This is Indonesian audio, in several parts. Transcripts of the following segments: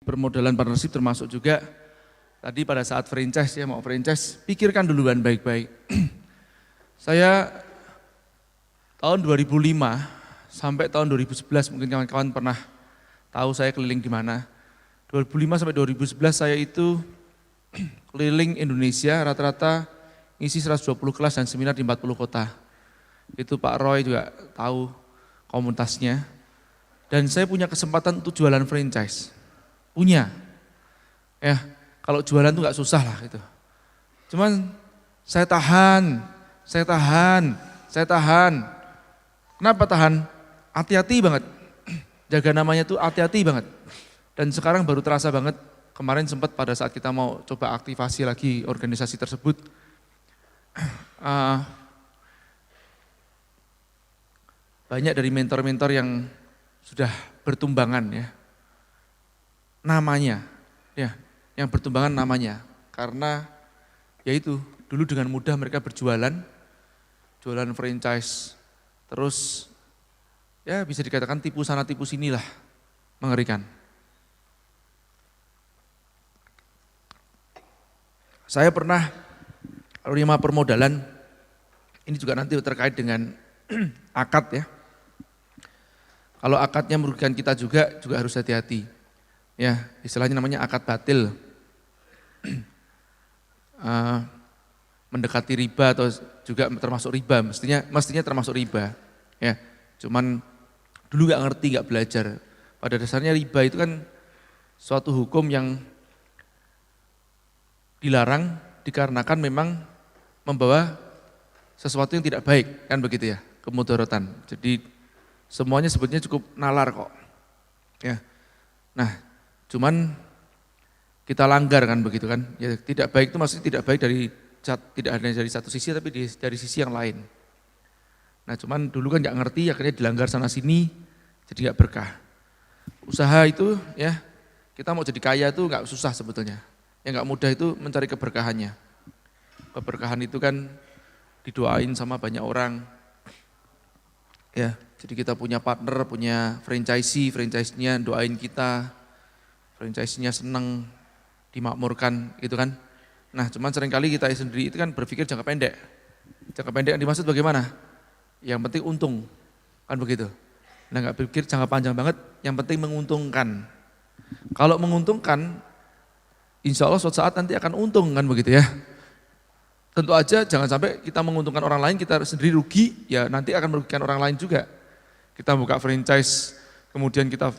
Permodalan partnership termasuk juga tadi pada saat franchise ya, mau franchise, pikirkan duluan baik-baik. Saya tahun 2005 sampai tahun 2011, mungkin kawan-kawan pernah tahu saya keliling di mana. 2005 sampai 2011 saya itu keliling Indonesia, rata-rata ngisi 120 kelas dan seminar di 40 kota. Itu Pak Roy juga tahu komunitasnya. Dan saya punya kesempatan untuk jualan franchise. Punya. Ya, kalau jualan tuh nggak susah lah gitu. Cuman saya tahan. Kenapa tahan? Hati-hati banget. Jaga namanya tuh hati-hati banget. Dan sekarang baru terasa banget, kemarin sempat pada saat kita mau coba aktivasi lagi organisasi tersebut. Banyak dari mentor-mentor yang sudah bertumbangan ya. Namanya, ya, yang bertumbangan namanya. Karena yaitu dulu dengan mudah mereka berjualan, jualan franchise, terus ya bisa dikatakan tipu sana tipu sini lah, mengerikan. Saya pernah menerima permodalan, ini juga nanti terkait dengan akad ya. Kalau akadnya merugikan kita juga harus hati-hati. Ya, istilahnya namanya akad batil. Mendekati riba atau juga termasuk riba, mestinya termasuk riba. Ya, cuman dulu nggak ngerti, nggak belajar. Pada dasarnya riba itu kan suatu hukum yang dilarang dikarenakan memang membawa sesuatu yang tidak baik, kan begitu ya, kemudaratan. Jadi semuanya sebetulnya cukup nalar kok. Ya. Nah, cuman kita langgar kan begitu kan. Ya, tidak baik itu maksudnya tidak baik tidak hanya dari satu sisi tapi dari sisi yang lain. Nah, cuman dulu kan nggak ngerti, akhirnya dilanggar sana sini, jadi nggak berkah. Usaha itu ya, kita mau jadi kaya itu nggak susah sebetulnya. Yang nggak mudah itu mencari keberkahannya. Keberkahan itu kan didoain sama banyak orang. Ya, jadi kita punya partner, punya franchise-nya doain kita, franchise-nya seneng, dimakmurkan gitu kan. Nah, cuman seringkali kita sendiri itu kan berpikir jangka pendek. Jangka pendek yang dimaksud bagaimana? Yang penting untung, kan begitu. Nah, nggak pikir jangka panjang banget, yang penting menguntungkan. Kalau menguntungkan, insya Allah suatu saat nanti akan untung, kan begitu ya. Tentu aja jangan sampai kita menguntungkan orang lain, kita sendiri rugi, ya nanti akan merugikan orang lain juga. Kita buka franchise, kemudian kita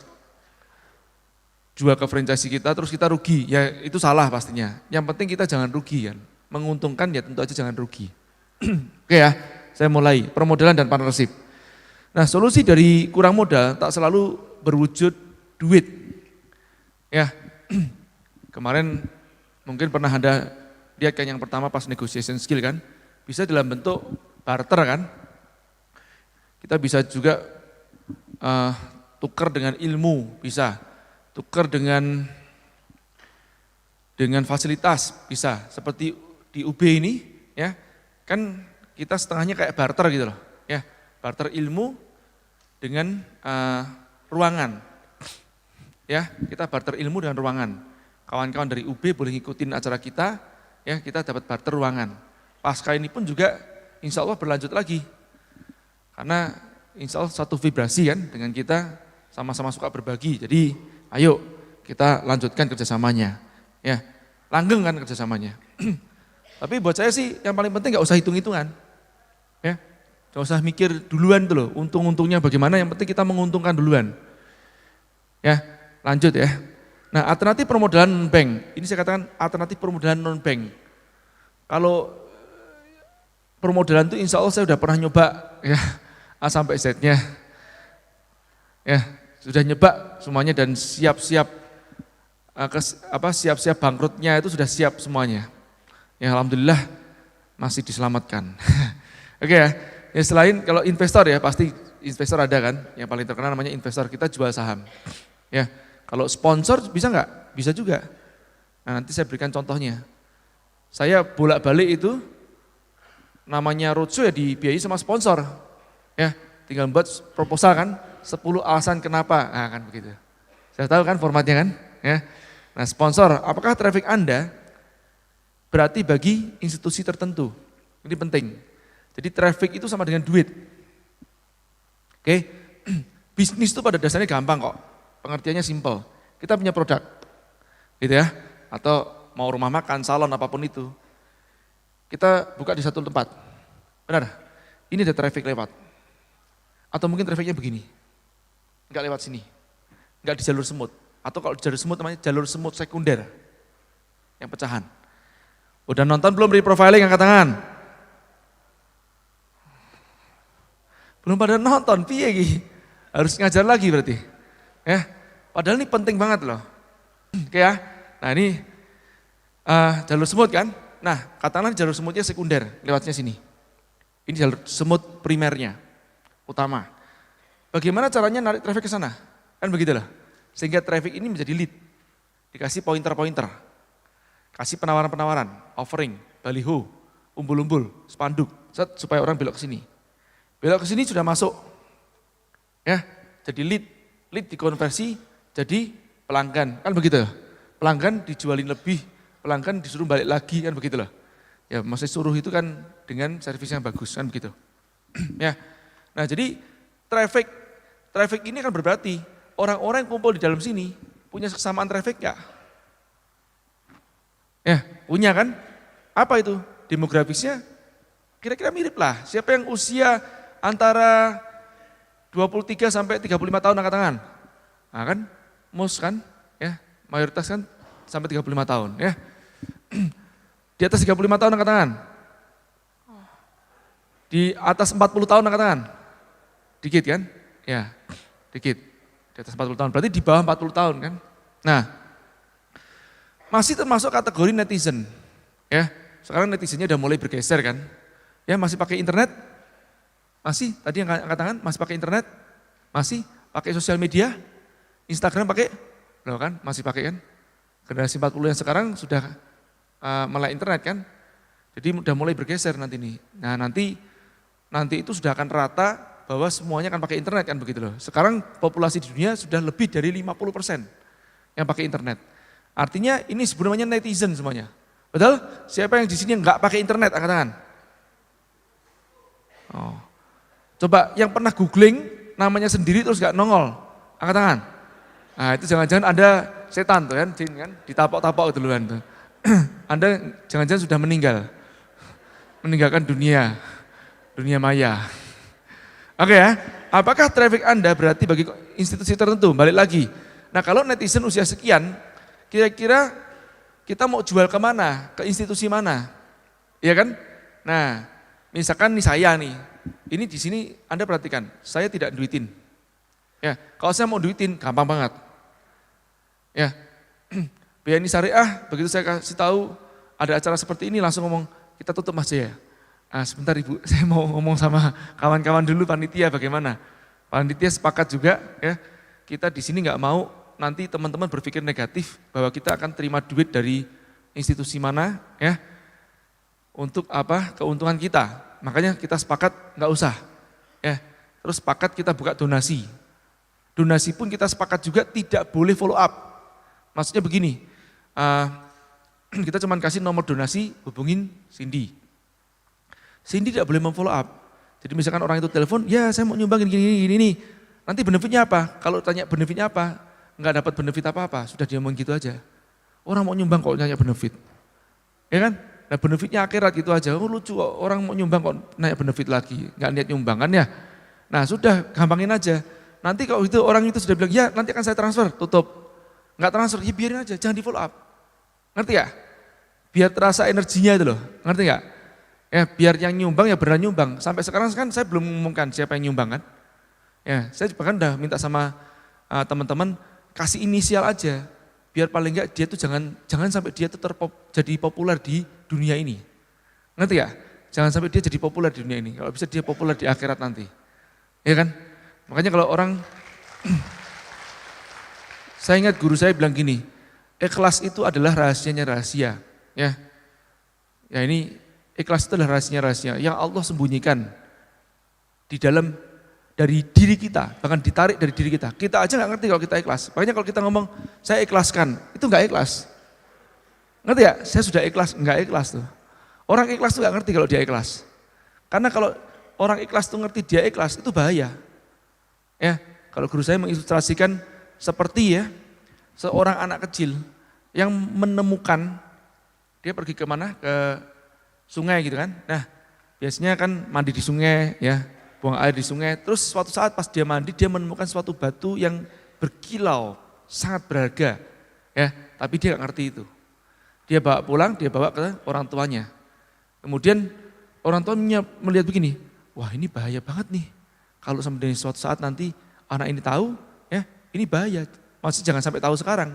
jual ke franchise kita, terus kita rugi, ya itu salah pastinya. Yang penting kita jangan rugi kan, menguntungkan ya tentu aja jangan rugi. Oke ya, saya mulai, permodalan dan partnership. Nah, solusi dari kurang modal tak selalu berwujud duit. Ya, kemarin mungkin pernah Anda lihat kan yang pertama pas negotiation skill kan, bisa dalam bentuk barter kan. Kita bisa juga tukar dengan ilmu, bisa. Tukar dengan fasilitas, bisa. Seperti di UB ini, ya kan kita setengahnya kayak barter gitu loh. Ya, barter ilmu dengan ruangan. Ya, kita barter ilmu dengan ruangan. Kawan-kawan dari UB boleh ngikutin acara kita, ya kita dapat barter ruangan. Pasca ini pun juga insya Allah berlanjut lagi. Karena insya Allah satu vibrasi kan dengan kita sama-sama suka berbagi. Jadi ayo kita lanjutkan kerjasamanya. Ya, langgeng kan kerjasamanya. Tapi buat saya sih yang paling penting gak usah hitung-hitungan. Ya, gak usah mikir duluan tuh loh, untung-untungnya bagaimana, yang penting kita menguntungkan duluan. Ya, lanjut ya. Nah, alternatif permodalan non-bank, ini saya katakan alternatif permodalan non-bank. Kalau permodalan itu insya Allah saya sudah pernah nyoba ya, A sampai Z-nya. Ya, sudah nyoba semuanya dan siap-siap bangkrutnya itu sudah siap semuanya. Ya alhamdulillah masih diselamatkan. Oke ya, ya selain kalau investor ya pasti investor ada kan, yang paling terkenal namanya investor, kita jual saham. Ya. Kalau sponsor bisa enggak? Bisa juga. Nah, nanti saya berikan contohnya. Saya bolak-balik itu namanya roadshow ya dibiayai sama sponsor. Ya, tinggal buat proposal kan, 10 alasan kenapa. Nah, kan begitu. Saya tahu kan formatnya kan? Ya. Nah, sponsor, apakah traffic Anda berarti bagi institusi tertentu? Ini penting. Jadi traffic itu sama dengan duit. Oke, bisnis itu pada dasarnya gampang kok, pengertiannya simple. Kita punya produk, gitu ya, atau mau rumah makan, salon, apapun itu. Kita buka di satu tempat, benar, ini ada traffic lewat. Atau mungkin trafficnya begini, enggak lewat sini, enggak di jalur semut. Atau kalau di jalur semut namanya jalur semut sekunder, yang pecahan. Udah nonton belum reprofiling, angkat tangan? Belum pada nonton, piye iki? Harus ngajar lagi berarti. Ya, padahal ini penting banget loh. Oke ya. Nah ini jalur semut kan? Nah, katakanlah jalur semutnya sekunder, lewatnya sini. Ini jalur semut primernya, utama. Bagaimana caranya narik traffic ke sana? Kan begitu loh. Sehingga traffic ini menjadi lead. Dikasih pointer-pointer. Kasih penawaran-penawaran, offering, baliho, umbul-umbul, spanduk, supaya orang belok ke sini. Belok ke sini sudah masuk, ya, jadi lead dikonversi jadi pelanggan, kan begitu. Pelanggan dijualin lebih, pelanggan disuruh balik lagi, kan begitu loh. Ya, maksudnya suruh itu kan dengan servis yang bagus, kan begitu. Ya, nah jadi traffic ini kan berarti orang-orang yang kumpul di dalam sini punya kesamaan traffic nggak? Ya, punya kan? Apa itu? Demografisnya kira-kira mirip lah. Siapa yang usia antara 23 sampai 35 tahun angkat tangan? Nah kan, most kan, ya, mayoritas kan sampai 35 tahun, ya. Di atas 35 tahun angkat tangan? Di atas 40 tahun angkat tangan? Dikit kan? Ya, dikit. Di atas 40 tahun, berarti di bawah 40 tahun kan? Nah, masih termasuk kategori netizen, ya. Sekarang netizennya udah mulai bergeser kan? Ya, masih pakai internet? Masih, tadi yang angkat tangan, masih pakai internet? Masih pakai sosial media? Instagram pakai? Loh kan, masih pakai kan? Generasi 40 yang sekarang sudah melek internet kan? Jadi udah mulai bergeser nanti nih. Nah nanti itu sudah akan rata bahwa semuanya akan pakai internet kan begitu loh. Sekarang populasi di dunia sudah lebih dari 50% yang pakai internet. Artinya ini sebenarnya netizen semuanya. Betul? Siapa yang di sini nggak pakai internet angkat tangan? Oh. Coba yang pernah googling namanya sendiri terus gak nongol, angkat tangan. Nah itu jangan-jangan Anda setan tuh kan, jin kan, ditapok-tapok duluan tuh. Anda jangan-jangan sudah meninggalkan dunia maya. Oke ya, apakah traffic Anda berarti bagi institusi tertentu? Balik lagi. Nah kalau netizen usia sekian, kira-kira kita mau jual kemana? Ke institusi mana? Iya kan? Nah misalkan nih saya nih, ini di sini Anda perhatikan, saya tidak duitin. Ya, kalau saya mau duitin gampang banget. Ya, BNI Syariah, begitu saya kasih tahu ada acara seperti ini langsung ngomong, kita tutup Mas ya. Nah, sebentar Ibu, saya mau ngomong sama kawan-kawan dulu panitia bagaimana. Panitia sepakat juga ya, kita di sini nggak mau nanti teman-teman berpikir negatif bahwa kita akan terima duit dari institusi mana ya. Untuk apa? Keuntungan kita. Makanya kita sepakat nggak usah. Ya. Terus sepakat kita buka donasi. Donasi pun kita sepakat juga tidak boleh follow up. Maksudnya begini, kita cuma kasih nomor donasi, hubungin Cindy. Cindy tidak boleh memfollow up. Jadi misalkan orang itu telepon, ya saya mau nyumbangin gini. Nanti benefitnya apa? Kalau tanya benefitnya apa, nggak dapat benefit apa-apa, sudah dia ngomong gitu aja. Orang mau nyumbang kok nanya benefit. Ya kan? Nah benefitnya akhirat gitu aja, oh lucu kok orang mau nyumbang kok naik benefit lagi, nggak niat nyumbang kan ya. Nah sudah gampangin aja, nanti kalau itu orang itu sudah bilang ya nanti akan saya transfer, tutup. Nggak transfer, ya biarin aja, jangan di follow up. Ngerti ya? Biar terasa energinya itu loh, ngerti nggak? Ya biar yang nyumbang ya benar nyumbang, sampai sekarang kan saya belum mengumumkan siapa yang nyumbang kan. Ya saya bahkan udah minta sama teman-teman kasih inisial aja. Biar paling enggak dia tuh jangan sampai dia tuh jadi populer di dunia ini. Ngerti ya? Jangan sampai dia jadi populer di dunia ini. Kalau bisa dia populer di akhirat nanti. Ya kan? Makanya kalau orang, saya ingat guru saya bilang gini, ikhlas itu adalah rahasianya rahasia. Ya ini ikhlas itu adalah rahasia yang Allah sembunyikan di dalam dari diri kita, bahkan ditarik dari diri kita. Kita aja nggak ngerti kalau kita ikhlas. Makanya kalau kita ngomong, saya ikhlaskan, itu nggak ikhlas. Ngerti ya? Saya sudah ikhlas, nggak ikhlas tuh. Orang ikhlas tuh nggak ngerti kalau dia ikhlas. Karena kalau orang ikhlas tuh ngerti dia ikhlas, itu bahaya. Ya, kalau guru saya mengilustrasikan seperti ya, seorang anak kecil yang menemukan, dia pergi ke mana? Ke sungai gitu kan. Nah, biasanya kan mandi di sungai ya, buang air di sungai. Terus suatu saat pas dia mandi, dia menemukan suatu batu yang berkilau, sangat berharga. Ya, tapi dia nggak ngerti itu. Dia bawa pulang, dia bawa ke orang tuanya. Kemudian orang tuanya melihat begini, wah ini bahaya banget nih. Kalau sampai suatu saat nanti anak ini tahu, ya ini bahaya. Maksudnya jangan sampai tahu sekarang.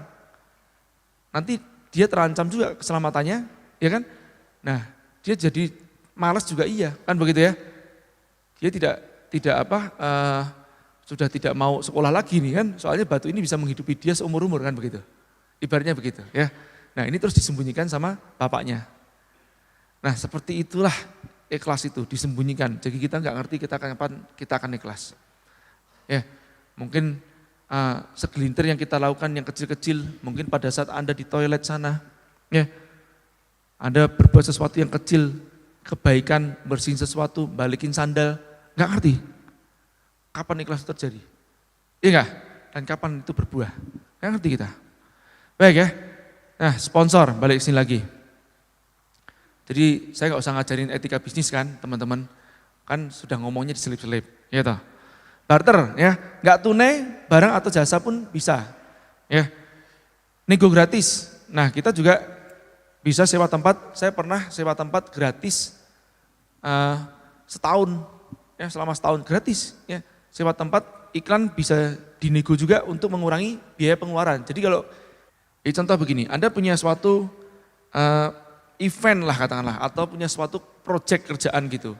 Nanti dia terancam juga keselamatannya, ya kan? Nah, dia jadi malas juga iya, kan begitu ya? Dia sudah tidak mau sekolah lagi nih kan? Soalnya batu ini bisa menghidupi dia seumur-umur kan begitu. Ibaratnya begitu, ya. Nah, ini terus disembunyikan sama bapaknya. Nah, seperti itulah ikhlas itu disembunyikan. Jadi kita nggak ngerti kapan kita akan ikhlas. Ya, mungkin segelintir yang kita lakukan yang kecil-kecil, mungkin pada saat Anda di toilet sana, ya, Anda berbuat sesuatu yang kecil, kebaikan, bersihin sesuatu, balikin sandal, nggak ngerti kapan ikhlas itu terjadi, iya nggak? Dan kapan itu berbuah, nggak ngerti kita. Baik ya, nah sponsor balik sini lagi. Jadi saya nggak usah ngajarin etika bisnis kan teman-teman, kan sudah ngomongnya diselip-selip, ya toh. Barter ya, nggak tunai barang atau jasa pun bisa. Ya. Nego gratis. Nah, kita juga bisa sewa tempat. Saya pernah sewa tempat gratis setahun. Ya, selama setahun gratis ya. Sewa tempat, iklan bisa dinego juga untuk mengurangi biaya pengeluaran. Jadi kalau contoh begini, Anda punya suatu event lah katakanlah atau punya suatu project kerjaan gitu.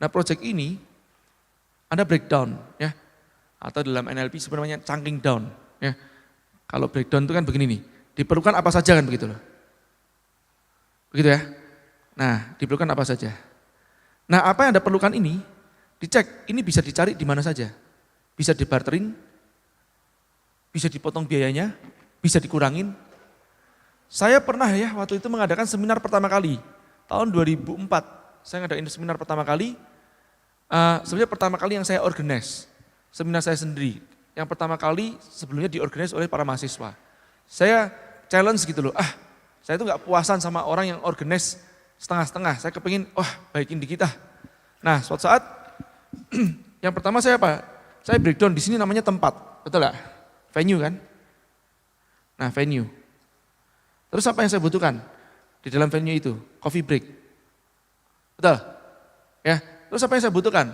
Nah, project ini Anda breakdown ya, atau dalam NLP sebenarnya chunking down ya. Kalau breakdown itu kan begini nih, diperlukan apa saja kan begitu loh. Begitu ya. Nah, diperlukan apa saja. Nah, apa yang Anda perlukan ini dicek, ini bisa dicari di mana saja. Bisa dibarterin, bisa dipotong biayanya, bisa dikurangin. Saya pernah ya waktu itu mengadakan seminar pertama kali, tahun 2004. Saya ngadain seminar pertama kali. Sebenarnya pertama kali yang saya organize, seminar saya sendiri. Yang pertama kali sebelumnya diorganize oleh para mahasiswa. Saya challenge gitu loh, saya itu gak puasan sama orang yang organize setengah-setengah. Saya kepingin, baikin di kita. Nah suatu saat, yang pertama saya apa? Saya breakdown, di sini namanya tempat, betul gak? Venue kan? Nah venue. Terus apa yang saya butuhkan? Di dalam venue itu, coffee break. Betul? Ya. Terus apa yang saya butuhkan?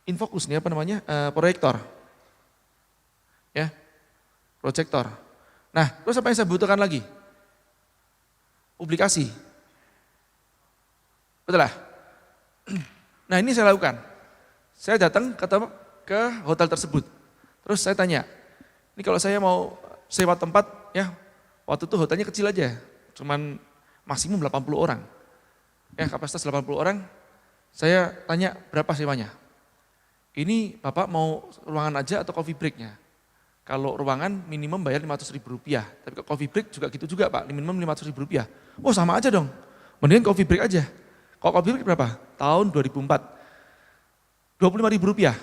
Infocus nih apa namanya? Proyektor. Ya. Proyektor. Nah, terus apa yang saya butuhkan lagi? Publikasi. Betul lah? Nah, ini saya lakukan. Saya datang ke hotel tersebut. Terus saya tanya, ini kalau saya mau sewa tempat, ya waktu itu hotelnya kecil aja, cuman maksimum 80 orang. Ya kapasitas 80 orang, saya tanya berapa sewanya. Ini Bapak mau ruangan aja atau coffee breaknya? Kalau ruangan minimum bayar Rp500.000, tapi kalau coffee break juga gitu juga Pak, minimum Rp500.000. Oh sama aja dong, mendingan coffee break aja. Kalau coffee break berapa? Tahun 2004, Rp25.000.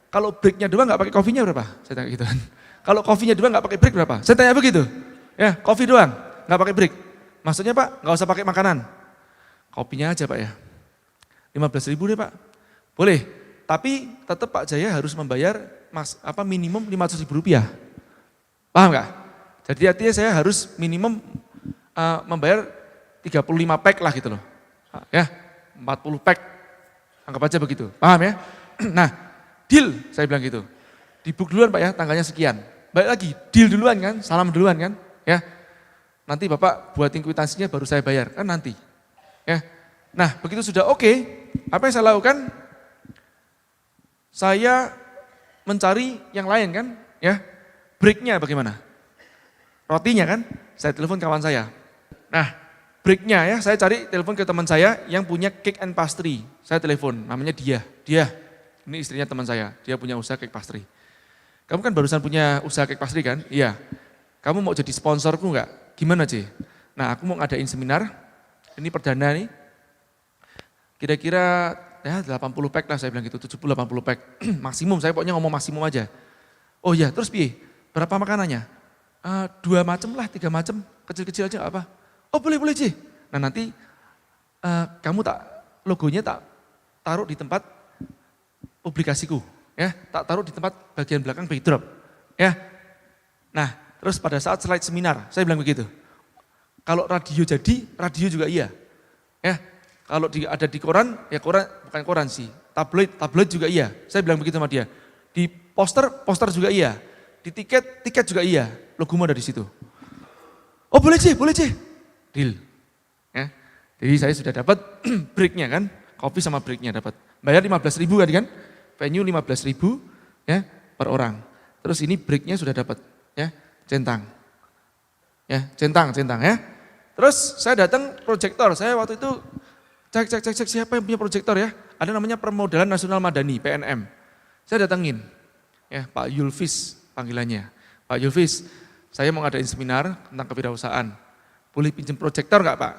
Kalau breaknya doang nggak pakai coffee-nya berapa? Saya tanya gitu kan. Kalau coffee-nya doang nggak pakai break berapa? Saya tanya begitu. Ya, coffee doang, nggak pakai break. Maksudnya Pak, nggak usah pakai makanan. Kopinya aja Pak ya. 15.000 deh Pak. Boleh, tapi tetap Pak Jaya harus membayar minimum Rp500.000. Paham nggak? Jadi artinya saya harus minimum membayar 35 pack lah gitu loh. Ya, 40 pack. Anggap aja begitu. Paham ya? Nah, deal saya bilang gitu. Dibook duluan Pak ya, tanggalnya sekian. Balik lagi, deal duluan kan, salam duluan kan. Ya, nanti Bapak buatin kwitansinya baru saya bayar, kan nanti. Ya. Nah, begitu sudah oke, apa yang saya lakukan? Saya mencari yang lain kan, ya. Breaknya bagaimana? Rotinya kan, saya telepon kawan saya. Nah, breaknya ya, saya cari telepon ke teman saya yang punya cake and pastry. Saya telepon, namanya dia, ini istrinya teman saya, dia punya usaha cake pastry. Kamu kan barusan punya usaha cake pastry kan? Iya. Kamu mau jadi sponsorku enggak? Gimana C? Nah aku mau ngadain seminar, ini perdana nih. Kira-kira ya 80 pack lah saya bilang gitu, 70-80 pack. Maksimum, saya pokoknya ngomong maksimum aja. Oh iya, terus piye? Berapa makanannya? 2 macam lah, 3 macam, kecil-kecil aja apa? Oh boleh C. Nah nanti kamu logonya tak taruh di tempat publikasiku. Ya, tak taruh di tempat bagian belakang backdrop. Ya. Nah, terus pada saat slide seminar, saya bilang begitu. Kalau radio jadi, radio juga iya. Ya, kalau ada di koran, ya koran bukan koran sih, tabloid juga iya. Saya bilang begitu sama dia. Di poster juga iya. Di tiket juga iya. Logomu ada di situ. Oh boleh C. Deal. Ya. Jadi saya sudah dapat breaknya kan, kopi sama breaknya dapat. Bayar 15.000 kan? Venue 15.000 ya per orang. Terus ini breaknya sudah dapat ya, centang. Ya, centang ya. Terus saya datang proyektor. Saya waktu itu cek siapa yang punya proyektor ya. Ada namanya Permodalan Nasional Madani, PNM. Saya datangin. Ya, Pak Yulfis panggilannya. Pak Yulfis, saya mau ngadain seminar tentang kewirausahaan. Boleh pinjam proyektor enggak, Pak?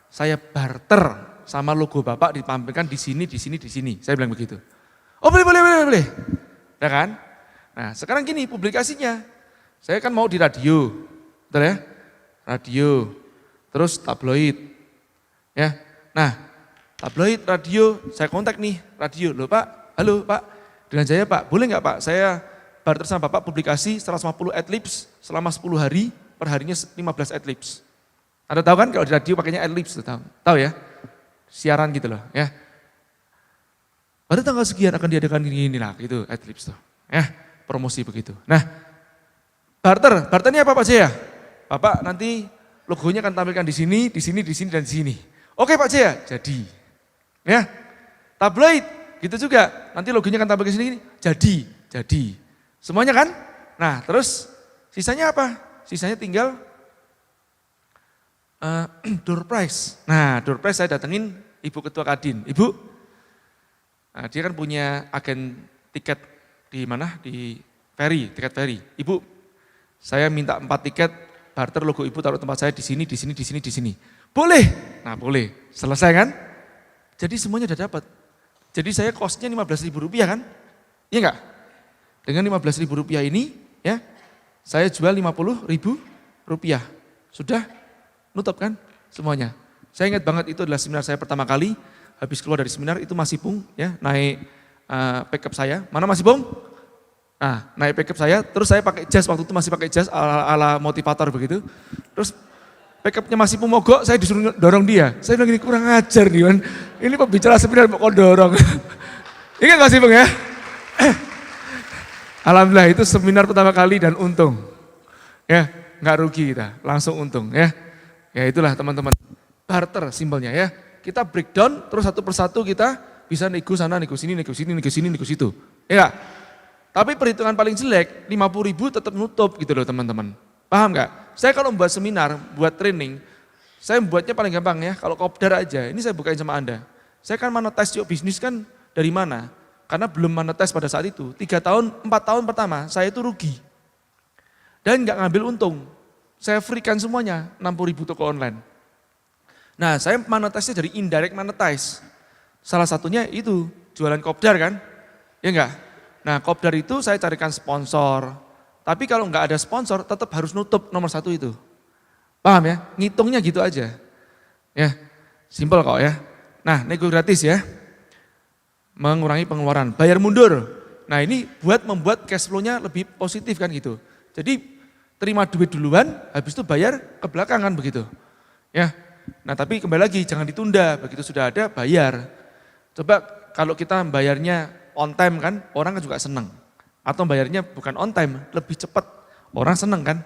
Saya barter sama logo Bapak ditampilkan di sini. Saya bilang begitu. Oh boleh. Ya kan? Nah sekarang gini publikasinya. Saya kan mau di radio. Betul ya? Radio. Terus tabloid. Ya. Nah tabloid, radio, saya kontak nih radio. Loh Pak, halo Pak. Dengan saya Pak, boleh nggak Pak? Saya barter sama Bapak publikasi 150 adlibs selama 10 hari. Per harinya 15 adlibs. Anda tahu kan kalau di radio pakainya adlibs. Tahu ya? Siaran gitu loh ya. Pada tanggal sekian akan diadakan gini lah, gitu, adlibs tuh. Ya, promosi begitu. Nah, barternya apa Pak Jaya? Bapak nanti logonya akan tampilkan di sini, dan di sini. Oke Pak Jaya, jadi. Ya, tabloid, gitu juga. Nanti logonya akan tampil ke sini, jadi. Semuanya kan? Nah, terus sisanya apa? Sisanya tinggal door prize. Nah, door prize saya datengin Ibu Ketua Kadin. Ibu, nah, dia kan punya agen tiket di mana? Di tiket ferry. Ibu, saya minta 4 tiket, barter logo Ibu taruh tempat saya di sini. Boleh? Nah boleh, selesai kan? Jadi semuanya udah dapat. Jadi saya costnya 15.000 rupiah kan? Iya enggak? Dengan 15.000 rupiah ini, ya, saya jual 50.000 rupiah. Sudah nutup kan semuanya. Saya ingat banget itu adalah seminar saya pertama kali. Habis keluar dari seminar itu Mas Ipung ya naik pickup saya. Mana Mas Ipung? Nah naik pickup saya, terus saya pakai jas, waktu itu masih pakai jas ala motivator begitu. Terus pickupnya Mas Ipung mogok, saya disuruh dorong dia. Saya bilang ini kurang ajar nih kan. Ini pembicara seminar kok dorong. Ingat Mas Ipung ya? Alhamdulillah itu seminar pertama kali dan untung. Ya nggak rugi kita, langsung untung ya. Ya itulah teman-teman. Barter simbolnya ya. Kita breakdown, terus satu persatu kita bisa nego sana, nego sini, nego situ. Ya, tapi perhitungan paling jelek, 50.000 tetap nutup gitu loh teman-teman. Paham nggak? Saya kalau membuat seminar, buat training, saya membuatnya paling gampang ya, kalau kopdar aja, ini saya bukain sama Anda. Saya kan monetize yuk bisnis kan dari mana? Karena belum monetize pada saat itu, 4 tahun pertama, saya itu rugi. Dan nggak ngambil untung, saya freekan semuanya, 60.000 toko online. Nah saya monetize-nya dari indirect monetize. Salah satunya itu jualan kopdar kan, ya enggak? Nah kopdar itu saya carikan sponsor. Tapi kalau enggak ada sponsor tetap harus nutup nomor 1 itu. Paham ya? Ngitungnya gitu aja. Ya, simpel kok ya. Nah nego gratis ya. Mengurangi pengeluaran, bayar mundur. Nah ini buat membuat cash flow-nya lebih positif kan gitu. Jadi terima duit duluan, habis itu bayar ke belakang kan begitu. Ya. Nah tapi kembali lagi jangan ditunda, begitu sudah ada bayar. Coba kalau kita bayarnya on time kan, orang kan juga seneng. Atau bayarnya bukan on time, lebih cepat, orang seneng kan.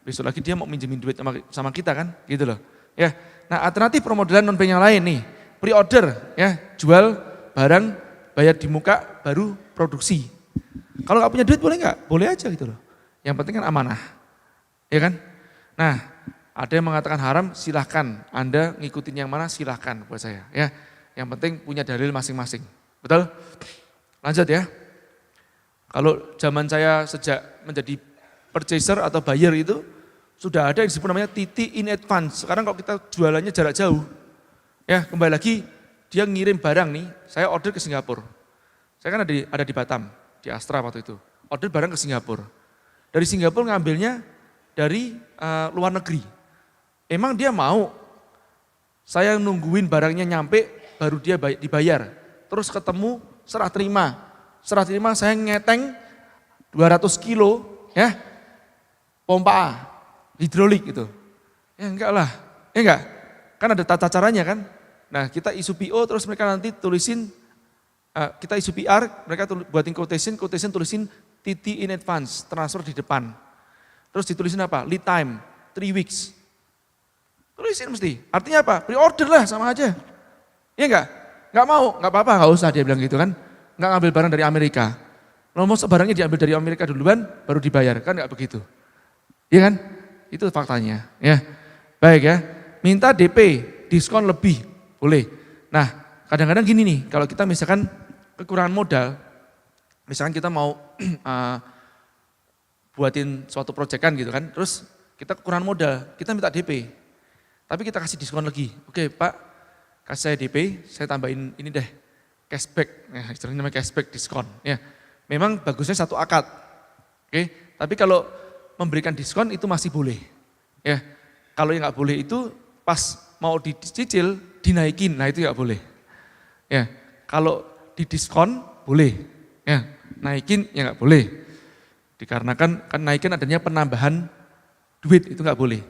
Besok lagi dia mau minjemin duit sama kita kan, gitu loh. Ya, nah alternatif permodalan non bank yang lain nih, pre-order ya, jual barang, bayar di muka, baru produksi. Kalau nggak punya duit boleh nggak? Boleh aja gitu loh. Yang penting kan amanah, ya kan. Nah Ada yang mengatakan haram, silahkan. Anda ngikutin yang mana silahkan buat saya. Ya, yang penting punya dalil masing-masing. Betul? Lanjut ya. Kalau zaman saya sejak menjadi purchaser atau buyer itu, sudah ada yang disebut namanya TT in advance. Sekarang kalau kita jualannya jarak jauh, ya kembali lagi dia ngirim barang nih, saya order ke Singapura. Saya kan ada di Batam, di Astra waktu itu. Order barang ke Singapura. Dari Singapura ngambilnya dari luar negeri. Emang dia mau saya nungguin barangnya nyampe baru dia dibayar. Terus ketemu serah terima. Serah terima saya ngeteng 200 kilo ya pompa hidrolik gitu. Ya enggak lah, ya enggak. Kan ada tata caranya kan. Nah kita isu PO terus mereka nanti tulisin, kita isu PR, mereka buatin quotation tulisin TT in advance, transfer di depan. Terus ditulisin apa? Lead time, 3 weeks. Tulisin mesti. Artinya apa? Pre-order lah sama aja. Iya enggak? Enggak mau, enggak apa-apa, enggak usah dia bilang gitu kan. Enggak ngambil barang dari Amerika. Ngomong barangnya diambil dari Amerika duluan, baru dibayar. Kan enggak begitu. Iya kan? Itu faktanya. Ya. Baik ya. Minta DP, diskon lebih, boleh. Nah, kadang-kadang gini nih, kalau kita misalkan kekurangan modal, misalkan kita mau buatin suatu proyekan gitu kan, terus kita kekurangan modal, kita minta DP. Tapi kita kasih diskon lagi. Oke Pak, kasih saya DP, saya tambahin ini deh, cashback. Ya, istilahnya namanya cashback diskon. Ya, memang bagusnya satu akad. Oke, tapi kalau memberikan diskon itu masih boleh. Ya, kalau yang nggak boleh itu pas mau dicicil dinaikin, nah itu nggak boleh. Ya, kalau didiskon boleh. Ya, naikin ya nggak boleh. Dikarenakan kan naikin adanya penambahan duit itu nggak boleh.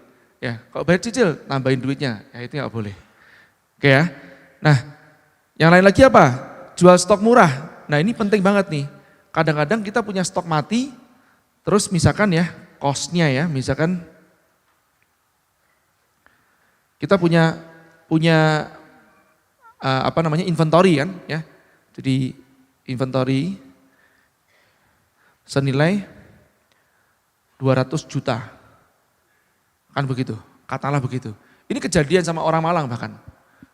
Ya, kalau bayar cicil tambahin duitnya, ya itu nggak boleh. Oke ya. Nah, yang lain lagi apa? Jual stok murah. Nah ini penting banget nih. Kadang-kadang kita punya stok mati, terus misalkan ya cost-nya ya, misalkan kita punya inventory kan ya. Jadi inventory senilai 200 juta. Kan begitu, katalah begitu. Ini kejadian sama orang Malang bahkan.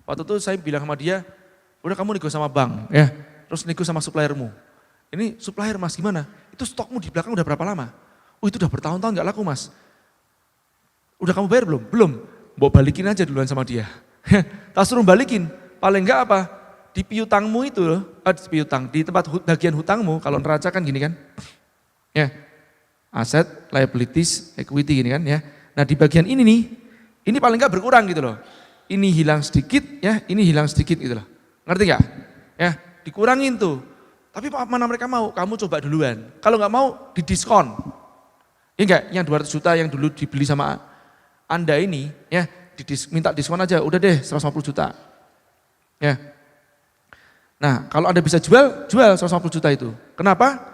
Waktu itu saya bilang sama dia, udah kamu nego sama bank ya, terus nego sama suppliermu. Ini supplier mas gimana? Itu stokmu di belakang udah berapa lama? Oh itu udah bertahun-tahun gak laku mas. Udah kamu bayar belum? Belum. Mau balikin aja duluan sama dia. Tak suruh balikin, paling enggak apa? Di piutangmu itu loh, di tempat bagian hutangmu, kalau neraca kan gini kan. Ya, aset, liabilities, equity gini kan ya. Nah di bagian ini nih, ini paling enggak berkurang gitu loh. Ini hilang sedikit ya, ini hilang sedikit gitu loh. Ngerti enggak? Ya, dikurangin tuh. Tapi mana mereka mau? Kamu coba duluan. Kalau enggak mau, didiskon. Ya enggak, yang 200 juta yang dulu dibeli sama Anda ini, ya minta diskon aja, udah deh 150 juta. Ya. Nah, kalau Anda bisa jual 150 juta itu. Kenapa?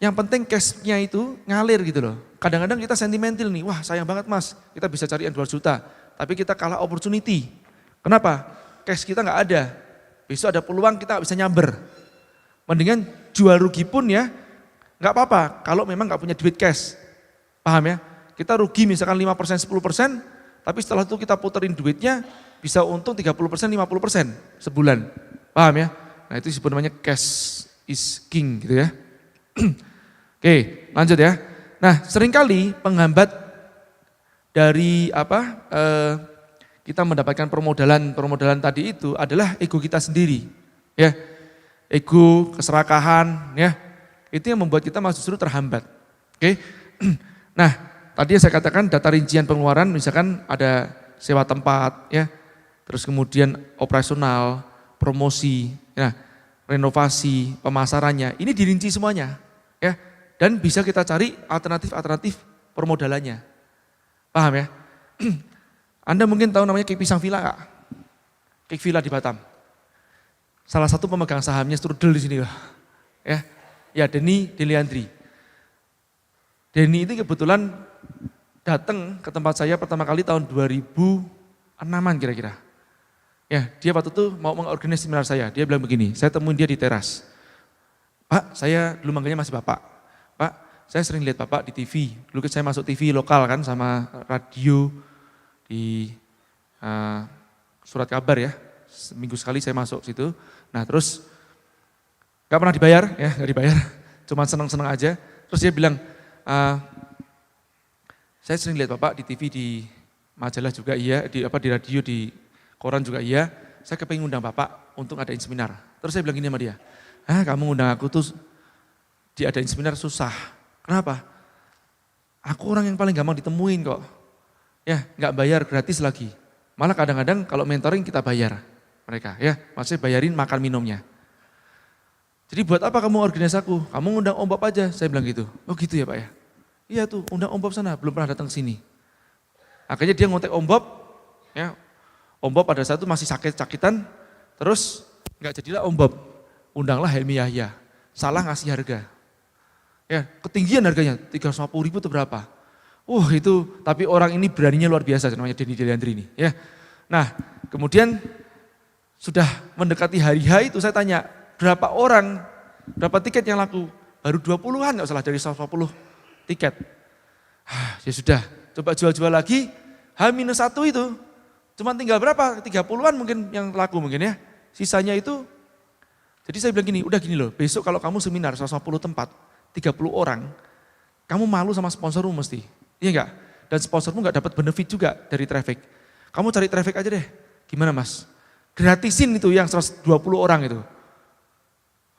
Yang penting cash-nya itu ngalir gitu loh. Kadang-kadang kita sentimental nih, wah sayang banget mas, kita bisa cari yang 200 juta. Tapi kita kalah opportunity. Kenapa? Cash kita nggak ada. Besok ada peluang kita nggak bisa nyamber. Mendingan jual rugi pun ya, nggak apa-apa kalau memang nggak punya duit cash. Paham ya? Kita rugi misalkan 5%, 10%, tapi setelah itu kita puterin duitnya, bisa untung 30%, 50% sebulan. Paham ya? Nah itu disebut namanya cash is king gitu ya. Oke, lanjut ya. Nah, seringkali penghambat dari kita mendapatkan permodalan tadi itu adalah ego kita sendiri, ya. Ego, keserakahan, ya. Itu yang membuat kita justru terhambat. Oke. Nah, tadi saya katakan data rincian pengeluaran misalkan ada sewa tempat, ya. Terus kemudian operasional, promosi, ya, renovasi, pemasarannya. Ini dirinci semuanya, ya. Dan bisa kita cari alternatif permodalannya. Paham ya? Anda mungkin tahu namanya Kek Pisang Villa enggak? Kek Villa di Batam. Salah satu pemegang sahamnya Strudel di sini. Ya, ya Denny Deliandri. Denny itu kebetulan datang ke tempat saya pertama kali tahun 2006-an kira-kira. Ya, dia waktu itu mau mengorganisasi seminar saya. Dia bilang begini, saya temuin dia di teras. Pak, saya dulu manggilnya masih Bapak. Pak, saya sering lihat Bapak di TV. Dulu saya masuk TV lokal kan sama radio di surat kabar ya, seminggu sekali saya masuk situ. Nah terus gak pernah dibayar ya, gak dibayar, cuma seneng-seneng aja. Terus dia bilang, saya sering lihat Bapak di TV, di majalah juga iya, di radio, di koran juga iya, saya kepengen undang Bapak untuk ngadain seminar. Terus saya bilang gini sama dia, kamu undang aku tuh diadain seminar susah. Kenapa? Aku orang yang paling gampang ditemuin kok. Ya, nggak bayar, gratis lagi. Malah kadang-kadang kalau mentoring kita bayar mereka, ya, maksudnya bayarin makan minumnya. Jadi buat apa kamu organisasi aku? Kamu undang Om Bob aja, saya bilang gitu. Oh gitu ya Pak ya? Iya tuh, undang Om Bob sana, belum pernah datang ke sini. Akhirnya dia ngontek Om Bob, ya. Om Bob pada saat itu masih sakit-sakitan, terus nggak jadilah Om Bob. Undanglah Helmi Yahya, salah ngasih harga. Ya, ketinggian harganya, 350.000 atau berapa. Itu, tapi orang ini beraninya luar biasa, namanya Denny Deliandri ini. Ya. Nah, kemudian sudah mendekati hari H itu saya tanya, berapa orang, berapa tiket yang laku? Baru 20-an, nggak salah dari 150 tiket. Ya sudah, coba jual-jual lagi, H-1 itu, cuma tinggal berapa? 30-an mungkin yang laku mungkin ya. Sisanya itu, jadi saya bilang gini, udah gini loh, besok kalau kamu seminar 150 tempat, 30 orang, kamu malu sama sponsormu mesti, iya enggak? Dan sponsormu enggak dapat benefit juga dari traffic. Kamu cari traffic aja deh, gimana mas? Gratisin itu yang 120 orang itu.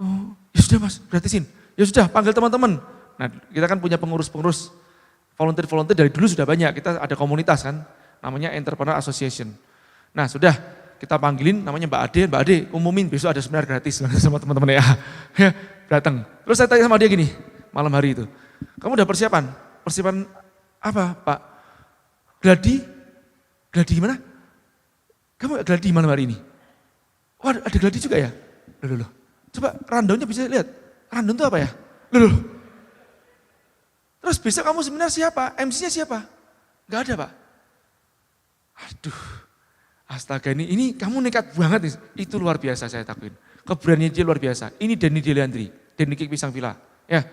Oh, ya sudah mas, gratisin. Ya sudah, panggil teman-teman. Nah kita kan punya pengurus-pengurus, volunteer-volunteer dari dulu sudah banyak, kita ada komunitas kan, namanya Entrepreneur Association. Nah sudah, kita panggilin namanya Mbak Ade, umumin besok ada seminar gratis sama teman-teman ya. Datang. Terus saya tanya sama dia gini, malam hari itu, kamu udah persiapan? Persiapan apa Pak? Gladi gimana? Kamu gladi malam hari ini? Oh ada gladi juga ya? Loh. Coba rundownnya bisa lihat, rundown itu apa ya? Loh. Terus besok kamu seminar siapa? MC-nya siapa? Gak ada Pak. Aduh, astaga ini kamu nekat banget nih. Itu luar biasa saya takuin. Keberanian dia luar biasa. Ini Denny Deliandri, Denny Kik Pisang Villa. Ya.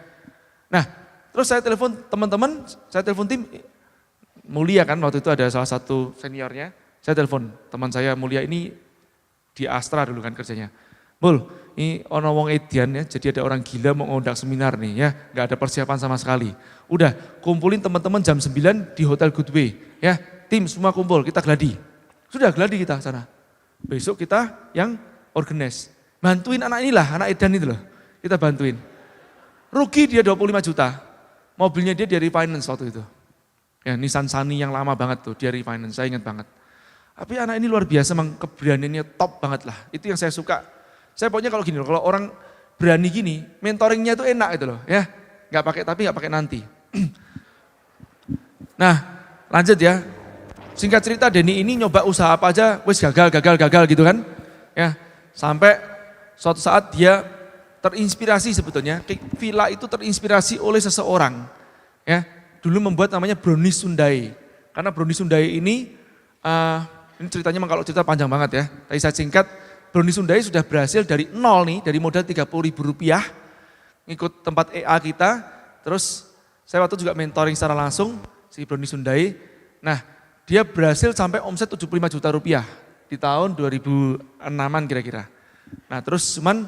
Nah, terus saya telepon teman-teman, saya telepon tim Mulia kan, waktu itu ada salah satu seniornya. Saya telepon teman saya Mulia ini di Astra dulu kan kerjanya. Mul, ini ono wong edian ya, jadi ada orang gila mau ngundang seminar nih ya, nggak ada persiapan sama sekali. Udah, kumpulin teman-teman jam 9 di Hotel Goodway ya, tim semua kumpul, kita gladi. Sudah gladi kita sana. Besok kita yang organize. Bantuin anak inilah, anak edan itu loh. Kita bantuin. Rugi dia 25 juta. Mobilnya dia dari refinance waktu itu. Ya, Nissan Sunny yang lama banget tuh, dia refinance, saya ingat banget. Tapi anak ini luar biasa, memang keberaniannya top banget lah. Itu yang saya suka. Saya pokoknya kalau gini loh, kalau orang berani gini, mentoringnya itu enak itu loh. Ya, nggak pakai tapi nggak pakai nanti. Nah, lanjut ya. Singkat cerita Denny ini nyoba usaha apa aja, wes gagal gitu kan. Ya, sampai suatu saat dia terinspirasi sebetulnya, Villa itu terinspirasi oleh seseorang. Ya, dulu membuat namanya Brownies Sundai. Karena Brownies Sundai ini ceritanya kalau cerita panjang banget ya. Tapi saya singkat, Brownies Sundai sudah berhasil dari nol nih, dari modal Rp30.000, ngikut tempat EA kita. Terus saya waktu juga mentoring secara langsung si Brownies Sundai. Nah, dia berhasil sampai omset 75 juta rupiah di tahun 2006-an kira-kira. Nah terus cuman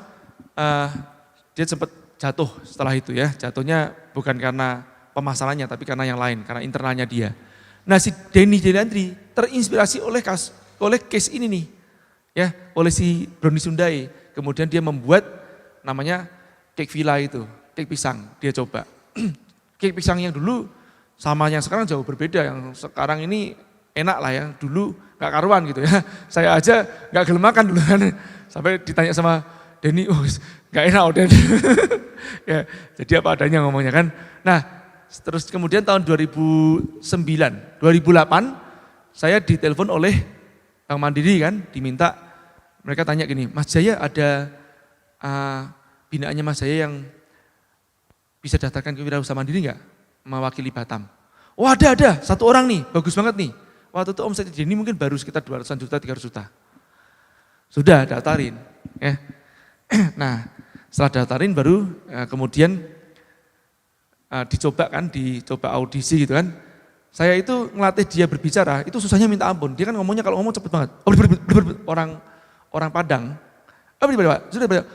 dia sempat jatuh setelah itu ya. Jatuhnya bukan karena pemasarannya tapi karena yang lain, karena internalnya dia. Nah si Denny Deliandri terinspirasi oleh case ini nih. Ya, oleh si Brownies Sundai. Kemudian dia membuat namanya cake villa itu, cake pisang dia coba. Cake pisang yang dulu sama yang sekarang jauh berbeda, yang sekarang ini enak lah ya, dulu gak karuan gitu ya. Saya aja gak gelem makan dulu kan, sampai ditanya sama Denny, gak enak udah. Ya, jadi apa adanya ngomongnya kan. Nah terus kemudian tahun 2008 saya ditelepon oleh Bank Mandiri kan, diminta, mereka tanya gini, Mas Jaya ada binaannya Mas Jaya yang bisa daftarkan ke Wirausaha Mandiri gak? Mewakili Batam. Oh ada, satu orang nih, bagus banget nih. Waktu itu omset Denny mungkin baru sekitar 200 juta, 300 juta. Sudah daftarin. Ya. Nah setelah daftarin baru kemudian dicoba audisi gitu kan. Saya itu ngelatih dia berbicara, itu susahnya minta ampun. Dia kan ngomongnya kalau ngomong cepet banget. Orang Padang. Sudah banyak.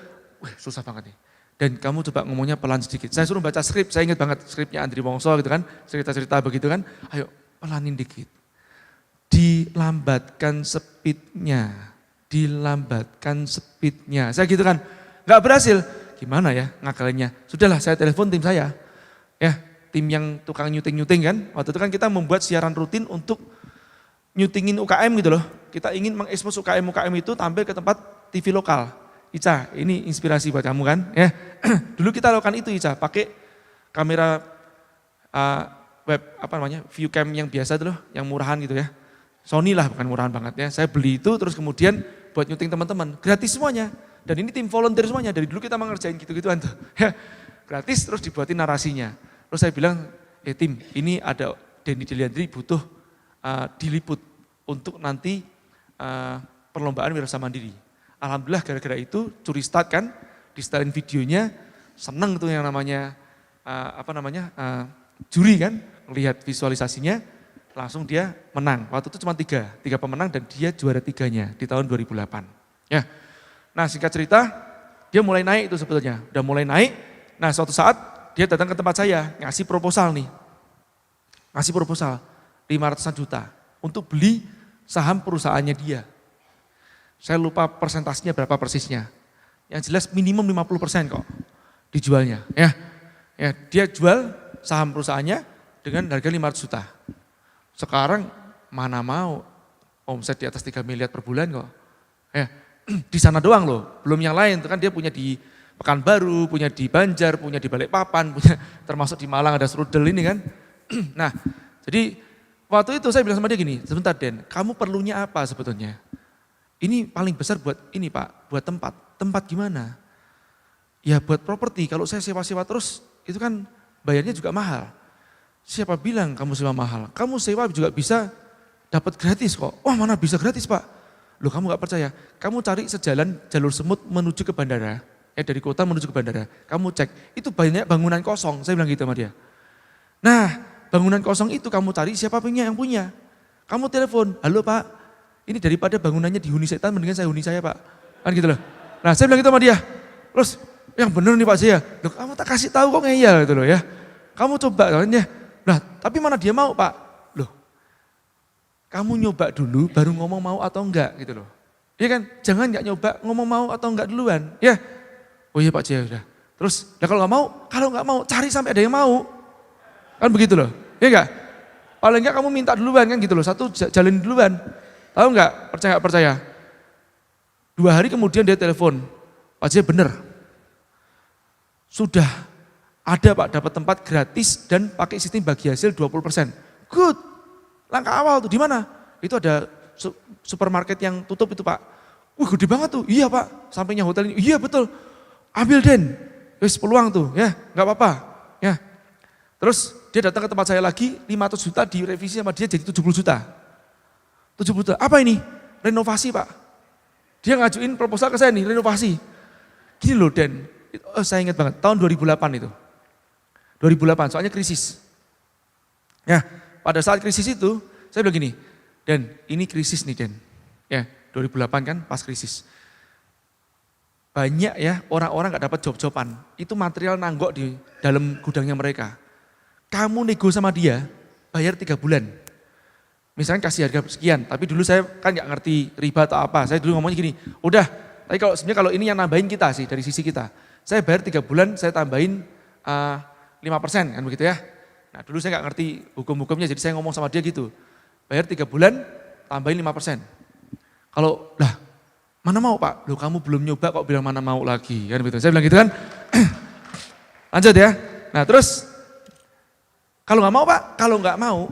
Wih, susah banget nih. Dan kamu coba ngomongnya pelan sedikit. Saya suruh baca skrip, saya ingat banget skripnya Andri Wongso gitu kan. Cerita-cerita begitu kan. Ayo pelanin dikit. Dilambatkan speednya. Dilambatkan speednya. Saya gitu kan. Gak berhasil. Gimana ya ngakalinnya? Sudahlah saya telepon tim saya. Ya, tim yang tukang nyuting-nyuting kan. Waktu itu kan kita membuat siaran rutin untuk nyutingin UKM gitu loh. Kita ingin mengekspos UKM-UKM itu tampil ke tempat TV lokal. Ica, ini inspirasi buat kamu kan. Ya, dulu kita lakukan itu Ica, pakai kamera web view cam yang biasa itu loh, yang murahan gitu ya. Sony lah, bukan murahan banget ya. Saya beli itu terus kemudian buat nyuting teman-teman, gratis semuanya. Dan ini tim volunteer semuanya, dari dulu kita mengerjain gitu-gituan tuh. Ya, gratis terus dibuatin narasinya. Terus saya bilang, tim ini ada Denny Deliandri butuh diliput untuk nanti perlombaan Wirausaha Mandiri. Alhamdulillah gara-gara itu curi start kan, di setelin videonya, seneng tuh yang namanya juri kan, melihat visualisasinya, langsung dia menang. Waktu itu cuma tiga pemenang dan dia juara 3-nya di tahun 2008. Ya, nah singkat cerita, dia mulai naik itu sebetulnya, udah mulai naik. Nah suatu saat dia datang ke tempat saya, ngasih proposal nih, 500 juta untuk beli saham perusahaannya dia. Saya lupa persentasinya berapa persisnya. Yang jelas minimum 50% kok dijualnya. Ya, dia jual saham perusahaannya dengan harga 500 juta. Sekarang mana mau omset di atas 3 miliar per bulan kok. Ya, di sana doang loh, belum yang lain. Itu kan dia punya di Pekanbaru, punya di Banjar, punya di Balikpapan, punya termasuk di Malang ada Strudel ini kan. Nah, jadi waktu itu saya bilang sama dia gini, sebentar Den, kamu perlunya apa sebetulnya? Ini paling besar buat ini Pak, buat tempat. Tempat gimana? Ya buat properti, kalau saya sewa-sewa terus itu kan bayarnya juga mahal. Siapa bilang kamu sewa mahal? Kamu sewa juga bisa dapat gratis kok. Wah mana bisa gratis Pak? Loh kamu gak percaya? Kamu cari sejalan jalur semut menuju ke bandara. Dari kota menuju ke bandara. Kamu cek, itu banyak bangunan kosong. Saya bilang gitu sama dia. Nah bangunan kosong itu kamu cari siapa yang punya. Kamu telepon, halo Pak. Ini daripada bangunannya dihuni setan, mendingan saya huni saya Pak. Kan gitu loh. Nah saya bilang gitu sama dia. Terus yang bener nih Pak saya. Loh kamu tak kasih tahu kok ngeyel gitu loh ya. Kamu coba kan ya. Nah tapi mana dia mau Pak. Loh kamu nyoba dulu baru ngomong mau atau enggak gitu loh. Iya kan jangan enggak nyoba ngomong mau atau enggak duluan. Ya. Oh iya Pak Jaya udah. Terus nah kalau enggak mau cari sampai ada yang mau. Kan begitu loh. Iya enggak? Paling enggak kamu minta duluan kan gitu loh. Satu jalin duluan. Tahu enggak? Percaya? 2 hari kemudian dia telepon, Pak Jaya bener. Sudah ada Pak dapat tempat gratis dan pakai sistem bagi hasil 20%. Good. Langkah awal tuh di mana? Itu ada supermarket yang tutup itu Pak. Wih gede banget tuh. Iya Pak, sampingnya hotel ini. Iya betul. Ambil Den. Wis peluang tuh ya, enggak apa-apa. Ya. Terus dia datang ke tempat saya lagi, 500 juta direvisi sama dia jadi 70 juta. 70 juta, apa ini? Renovasi Pak. Dia ngajuin proposal ke saya nih, renovasi. Gini loh Den, saya ingat banget, tahun 2008 itu. 2008, soalnya krisis. Ya, pada saat krisis itu, saya bilang gini, Den, ini krisis nih Den. Ya, 2008 kan pas krisis. Banyak ya orang-orang gak dapat job-joban, itu material nanggok di dalam gudangnya mereka. Kamu nego sama dia, bayar 3 bulan. Misalnya kasih harga sekian, tapi dulu saya kan nggak ngerti riba atau apa. Saya dulu ngomongnya gini, udah, tapi sebenarnya kalau ini yang nambahin kita sih dari sisi kita. Saya bayar 3 bulan, saya tambahin 5% kan begitu ya. Nah dulu saya nggak ngerti hukum-hukumnya, jadi saya ngomong sama dia gitu. Bayar 3 bulan, tambahin 5%. Kalau, lah mana mau Pak? Loh kamu belum nyoba kok bilang mana mau lagi kan begitu. Saya bilang gitu kan. Lanjut ya. Nah terus, kalau nggak mau Pak, kalau nggak mau,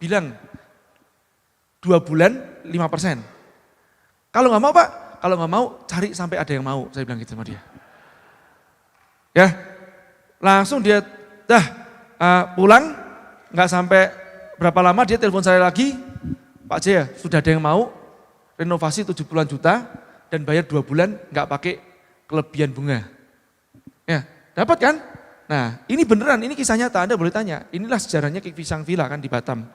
bilang 2 bulan 5%. Kalau nggak mau Pak, kalau nggak mau cari sampai ada yang mau, saya bilang gitu sama dia. Ya, langsung dia pulang, nggak sampai berapa lama dia telepon saya lagi, Pak Jaya sudah ada yang mau, renovasi 70-an juta dan bayar 2 bulan nggak pakai kelebihan bunga. Ya, dapat kan? Nah ini beneran, ini kisah nyata, Anda boleh tanya. Inilah sejarahnya Kik Pisang Villa kan di Batam.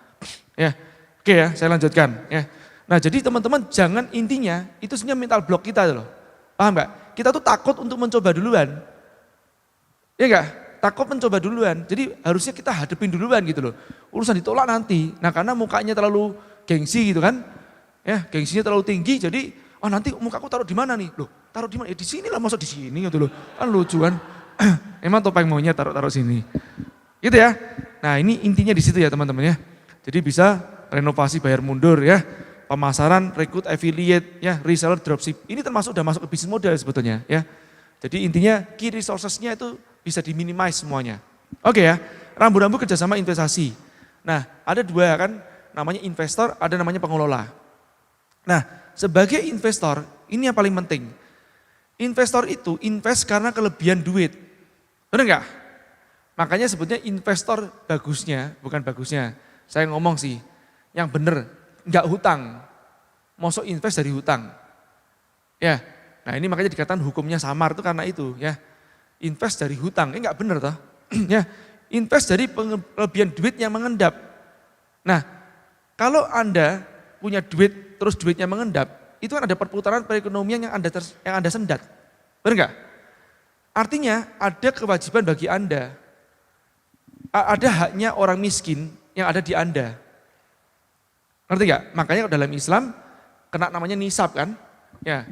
Ya, oke ya, saya lanjutkan. Ya. Nah jadi teman-teman jangan intinya itu sebenarnya mental block kita loh. Paham nggak? Kita tuh takut untuk mencoba duluan. Iya enggak? Takut mencoba duluan. Jadi harusnya kita hadepin duluan gitu loh. Urusan ditolak nanti. Nah karena mukanya terlalu gengsi gitu kan. Ya, gengsinya terlalu tinggi jadi oh nanti mukaku taruh di mana nih? Loh, taruh di mana? Ya di sini lah, masa di sini gitu loh. Kan lucu kan. Emang topeng maunya taruh sini. Gitu ya. Nah, ini intinya di situ ya teman-teman ya. Jadi bisa renovasi bayar mundur ya. Pemasaran, rekrut affiliate ya, reseller, dropship. Ini termasuk udah masuk ke bisnis model sebetulnya ya. Jadi intinya key resources-nya itu bisa diminimize semuanya. Oke ya, rambu-rambu kerjasama investasi. Nah ada dua kan, namanya investor, ada namanya pengelola. Nah sebagai investor, ini yang paling penting. Investor itu invest karena kelebihan duit. Benar nggak? Makanya sebetulnya investor bagusnya, bukan bagusnya. Saya ngomong sih, yang benar, nggak hutang. Mosok invest dari hutang. Ya, nah ini makanya dikatakan hukumnya samar itu karena itu ya. Invest dari hutang, nggak benar toh. Ya, invest dari kelebihan duit yang mengendap. Nah, kalau Anda punya duit terus duitnya mengendap, itu kan ada perputaran perekonomian yang Anda sendat. Benar nggak? Artinya ada kewajiban bagi Anda. Ada haknya orang miskin yang ada di Anda. Ngerti nggak? Makanya dalam Islam kena namanya nisab kan? Ya,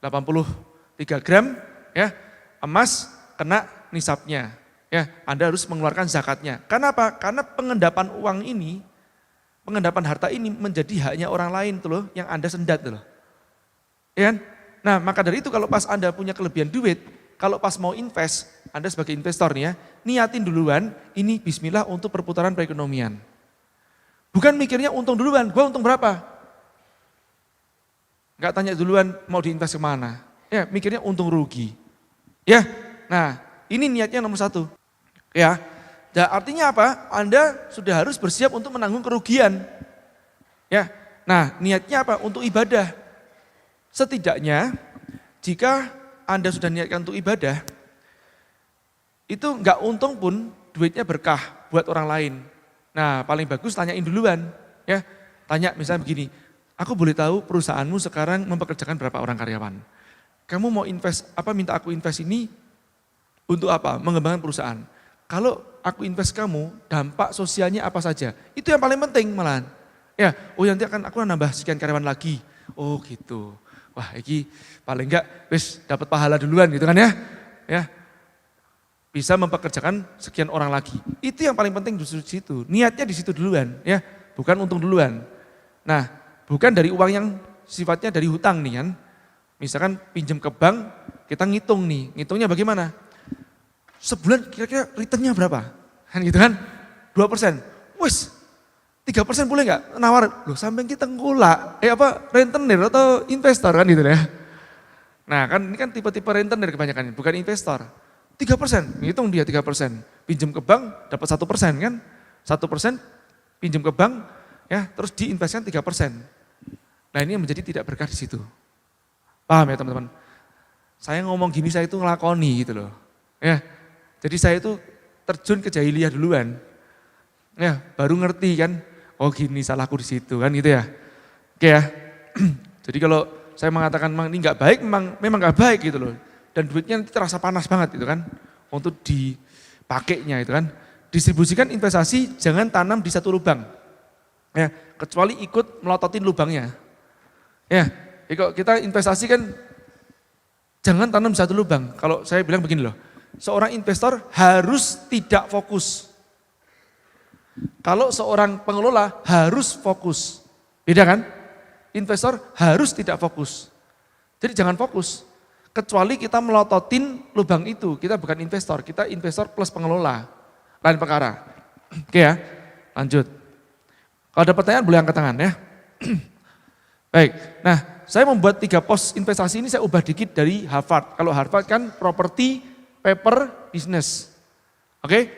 83 gram ya emas kena nisabnya. Ya, Anda harus mengeluarkan zakatnya. Karena apa? Karena pengendapan uang ini, pengendapan harta ini menjadi haknya orang lain tuh loh, yang Anda sendat tuh loh. Ya kan? Nah, maka dari itu kalau pas Anda punya kelebihan duit, kalau pas mau invest, Anda sebagai investor nih ya, niatin duluan, ini bismillah untuk perputaran perekonomian. Bukan mikirnya untung duluan, gua untung berapa? Enggak tanya duluan mau diinvest kemana. Ya, mikirnya untung rugi. Ya, nah ini niatnya nomor satu. Ya, nah, artinya apa? Anda sudah harus bersiap untuk menanggung kerugian. Ya, nah niatnya apa? Untuk ibadah. Setidaknya jika Anda sudah niatkan untuk ibadah, itu enggak untung pun duitnya berkah buat orang lain. Nah paling bagus tanyain duluan. Ya, tanya misalnya begini, aku boleh tahu perusahaanmu sekarang mempekerjakan berapa orang karyawan? Kamu mau invest, minta aku invest ini untuk apa? Mengembangkan perusahaan. Kalau aku invest kamu, dampak sosialnya apa saja? Itu yang paling penting malahan. Ya, oh nanti aku nambah sekian karyawan lagi. Oh gitu. Wah, ini paling enggak wis dapat pahala duluan gitu kan ya. Ya. Bisa mempekerjakan sekian orang lagi. Itu yang paling penting justru di situ. Niatnya di situ duluan, ya. Bukan untung duluan. Nah, bukan dari uang yang sifatnya dari hutang nih kan. Misalkan pinjam ke bank, kita ngitung nih. Ngitungnya bagaimana? Sebulan kira-kira returnnya berapa? Kan gitu kan? 2%. Wis, 3% boleh nggak? Nawar, loh sampai kita ngulak. Rentenir atau investor kan gitu ya. Nah kan ini kan tipe-tipe rentenir kebanyakan, bukan investor. 3%, ngitung dia 3%. Pinjam ke bank dapat 1% kan? 1% pinjam ke bank, ya terus diinvestkan 3%. Nah ini menjadi tidak berkah di situ. Paham ya teman-teman? Saya ngomong gini saya itu ngelakoni gitu loh. Ya, jadi saya itu terjun ke jahiliyah duluan. Ya, baru ngerti kan, oh gini salahku di situ kan gitu ya. Oke ya. Jadi kalau saya mengatakan memang ini nggak baik, memang nggak baik gitu loh. Dan duitnya nanti terasa panas banget gitu kan, untuk dipakainya itu kan. Distribusikan investasi jangan tanam di satu lubang. Ya, kecuali ikut melototin lubangnya. Ya, kalau kita investasi kan jangan tanam di satu lubang. Kalau saya bilang begini loh, seorang investor harus tidak fokus. Kalau seorang pengelola harus fokus. Beda kan? Investor harus tidak fokus. Jadi jangan fokus. Kecuali kita melototin lubang itu, kita bukan investor, kita investor plus pengelola. Lain perkara. Oke ya, lanjut. Kalau ada pertanyaan boleh angkat tangan ya. Baik, nah saya membuat 3 pos investasi ini saya ubah dikit dari Harvard. Kalau Harvard kan property, paper, business. Oke,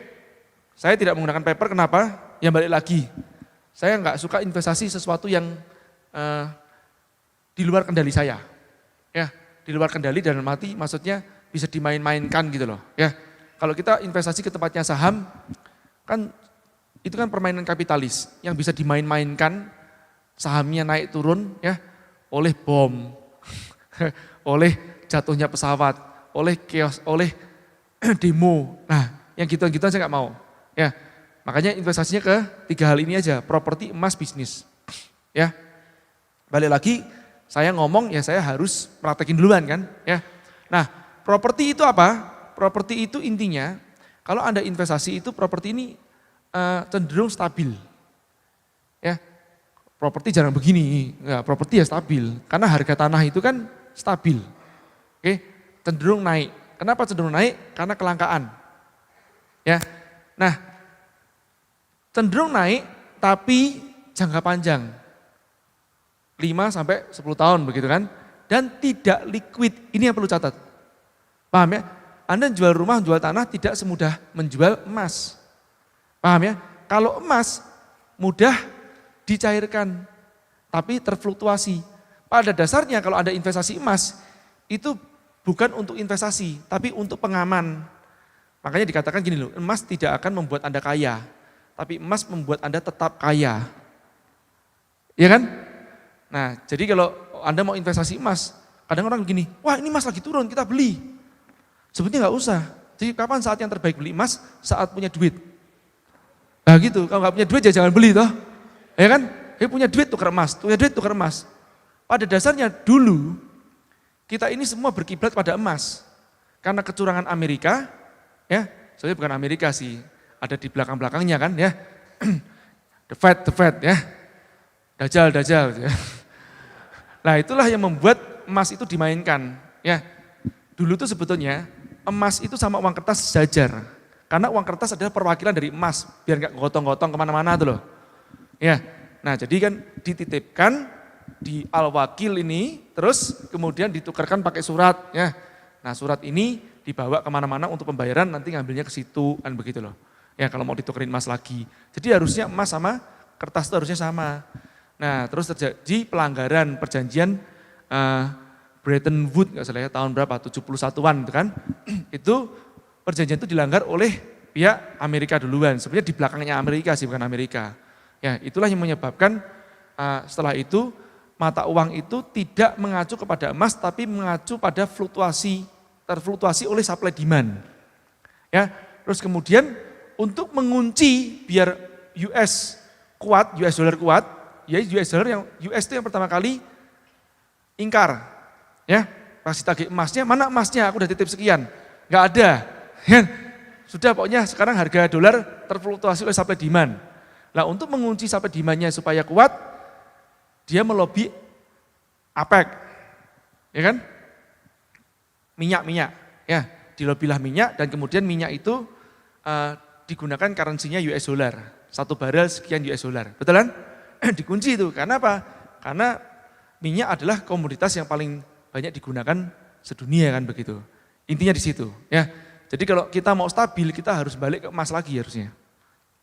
saya tidak menggunakan paper, kenapa? Yang balik lagi, saya nggak suka investasi sesuatu yang di luar kendali saya. Ya, di luar kendali dan mati maksudnya bisa dimain-mainkan gitu loh. Ya, kalau kita investasi ke tempatnya saham, kan itu kan permainan kapitalis yang bisa dimain-mainkan, sahamnya naik turun ya oleh bom, oleh jatuhnya pesawat, oleh chaos, oleh demo. Nah, yang gitu-gitu saya nggak mau. Ya, makanya investasinya ke 3 hal ini aja, properti, emas, bisnis. Ya, balik lagi saya ngomong ya saya harus praktekin duluan kan. Ya, nah properti itu apa? Properti itu intinya kalau Anda investasi itu properti ini cenderung stabil. Ya, properti jarang begini, ya, properti ya stabil karena harga tanah itu kan stabil. Oke, cenderung naik. Kenapa cenderung naik? Karena kelangkaan. Ya. Nah, cenderung naik tapi jangka panjang. 5 sampai 10 tahun begitu kan. Dan tidak liquid. Ini yang perlu catat. Paham ya? Anda jual rumah, jual tanah tidak semudah menjual emas. Paham ya? Kalau emas mudah dicairkan, tapi terfluktuasi. Pada dasarnya kalau Anda investasi emas, itu bukan untuk investasi, tapi untuk pengaman. Makanya dikatakan gini loh, emas tidak akan membuat Anda kaya, tapi emas membuat Anda tetap kaya. Iya kan? Nah, jadi kalau Anda mau investasi emas, kadang orang begini, wah ini emas lagi turun, kita beli. Sebetulnya nggak usah. Jadi kapan saat yang terbaik beli emas? Saat punya duit. Nah gitu, kalau nggak punya duit ya jangan beli toh. Ya kan? Punya duit tukar emas, punya duit tukar emas. Pada dasarnya dulu, kita ini semua berkiblat pada emas. Karena kecurangan Amerika, ya, soalnya bukan Amerika sih, ada di belakang-belakangnya kan ya. The Fed ya. Dajjal ya. Nah, itulah yang membuat emas itu dimainkan, ya. Dulu tuh sebetulnya emas itu sama uang kertas sejajar. Karena uang kertas adalah perwakilan dari emas, biar nggak gotong-gotong kemana-mana tuh loh. Ya, nah jadi kan dititipkan di al-wakil ini, terus kemudian ditukarkan pakai surat. Ya, nah surat ini dibawa kemana-mana untuk pembayaran, nanti ngambilnya ke situ, kan begitu loh. Ya kalau mau ditukerin emas lagi. Jadi harusnya emas sama kertas itu harusnya sama. Nah terus terjadi pelanggaran perjanjian Bretton Woods, nggak salah ya, tahun berapa, 71-an itu kan. Itu perjanjian itu dilanggar oleh pihak Amerika duluan. Sebenarnya di belakangnya Amerika sih, bukan Amerika. Ya, itulah yang menyebabkan setelah itu mata uang itu tidak mengacu kepada emas, tapi mengacu pada terfluktuasi oleh supply demand. Ya, terus kemudian untuk mengunci biar US dollar kuat, ya US dollar yang US itu yang pertama kali ingkar. Ya, pasti tagih emasnya, mana emasnya? Aku udah titip sekian. Nggak ada. Ya, sudah pokoknya sekarang harga dolar terfluktuasi oleh supply demand. Nah untuk mengunci supply demand-nya supaya kuat, dia melobi APEC, ya kan? Minyak, ya dilobilah minyak dan kemudian minyak itu digunakan currency-nya US dollar, 1 barel sekian US dollar, betul kan? Dikunci itu, karena apa? Karena minyak adalah komoditas yang paling banyak digunakan sedunia kan begitu. Intinya di situ, ya. Jadi kalau kita mau stabil, kita harus balik ke emas lagi harusnya.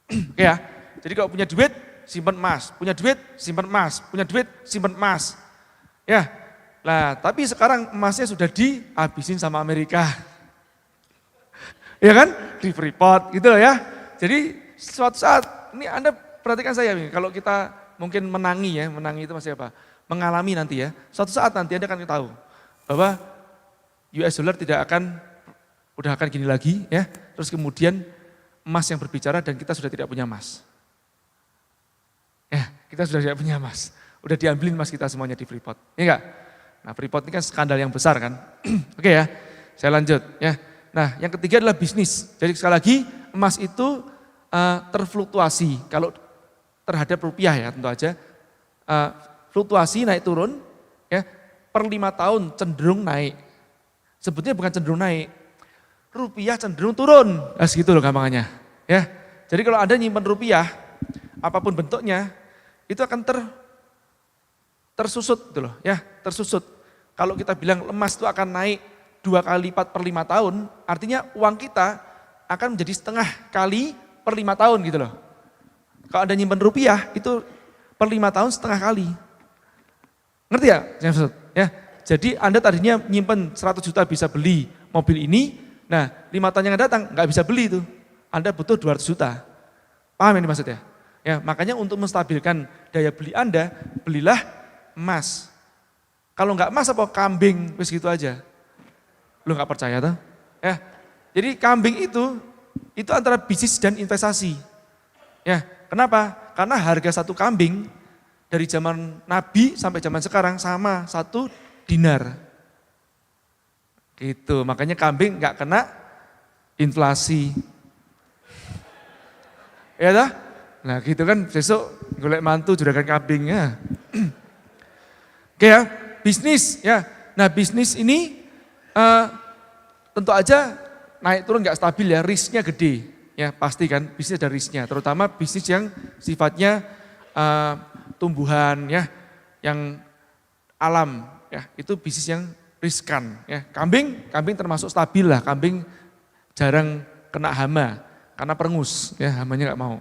Oke ya, jadi kalau punya duit, simpan emas. Punya duit, simpan emas. Punya duit, simpan emas. Ya, lah tapi sekarang emasnya sudah dihabisin sama Amerika. Ya kan, di Freeport gitu loh ya. Jadi suatu saat, ini Anda perhatikan saya, kalau kita mungkin menangi itu maksudnya apa? Mengalami nanti ya, suatu saat nanti Anda akan tahu bahwa US dollar udah akan gini lagi ya, terus kemudian emas yang berbicara dan kita sudah tidak punya emas. Ya, kita sudah tidak punya emas, udah diambilin emas kita semuanya di Freeport, ya enggak? Nah Freeport ini kan skandal yang besar kan. Oke ya, saya lanjut ya. Nah yang ketiga adalah bisnis, jadi sekali lagi emas itu terfluktuasi, kalau terhadap rupiah ya tentu aja, fluktuasi naik turun ya, per 5 tahun cenderung naik, sebetulnya bukan cenderung naik, rupiah cenderung turun, nah, segitu loh gampangannya. Ya, jadi kalau Anda nyimpan rupiah, apapun bentuknya, itu akan tersusut gitu loh, ya, tersusut. Kalau kita bilang emas itu akan naik 2 kali lipat per 5 tahun, artinya uang kita akan menjadi setengah kali per 5 tahun gitu loh. Kalau Anda nyimpan rupiah, itu per 5 tahun setengah kali. Ngerti ya? Ya, jadi Anda tadinya nyimpan 100 juta bisa beli mobil ini, nah 5 tahun yang datang nggak bisa beli itu, Anda butuh 200 juta. Paham ini maksudnya? Ya, makanya untuk menstabilkan daya beli Anda, belilah emas. Kalau nggak emas apa kambing, wis gitu aja. Lu nggak percaya tuh? Ya, jadi kambing itu antara bisnis dan investasi. Ya, kenapa? Karena harga satu kambing dari zaman Nabi sampai zaman sekarang sama 1 dinar. Gitu, makanya kambing nggak kena inflasi. Ya dah? Nah gitu kan besok golek mantu juragan kambing ya. Oke ya, bisnis ya. Nah bisnis ini tentu aja naik turun nggak stabil ya, risknya gede. Ya pasti kan, bisnis ada risknya. Terutama bisnis yang sifatnya tumbuhan ya, yang alam ya, itu bisnis yang riskan ya. Kambing termasuk stabil lah, kambing jarang kena hama karena perengus ya, hamanya nggak mau.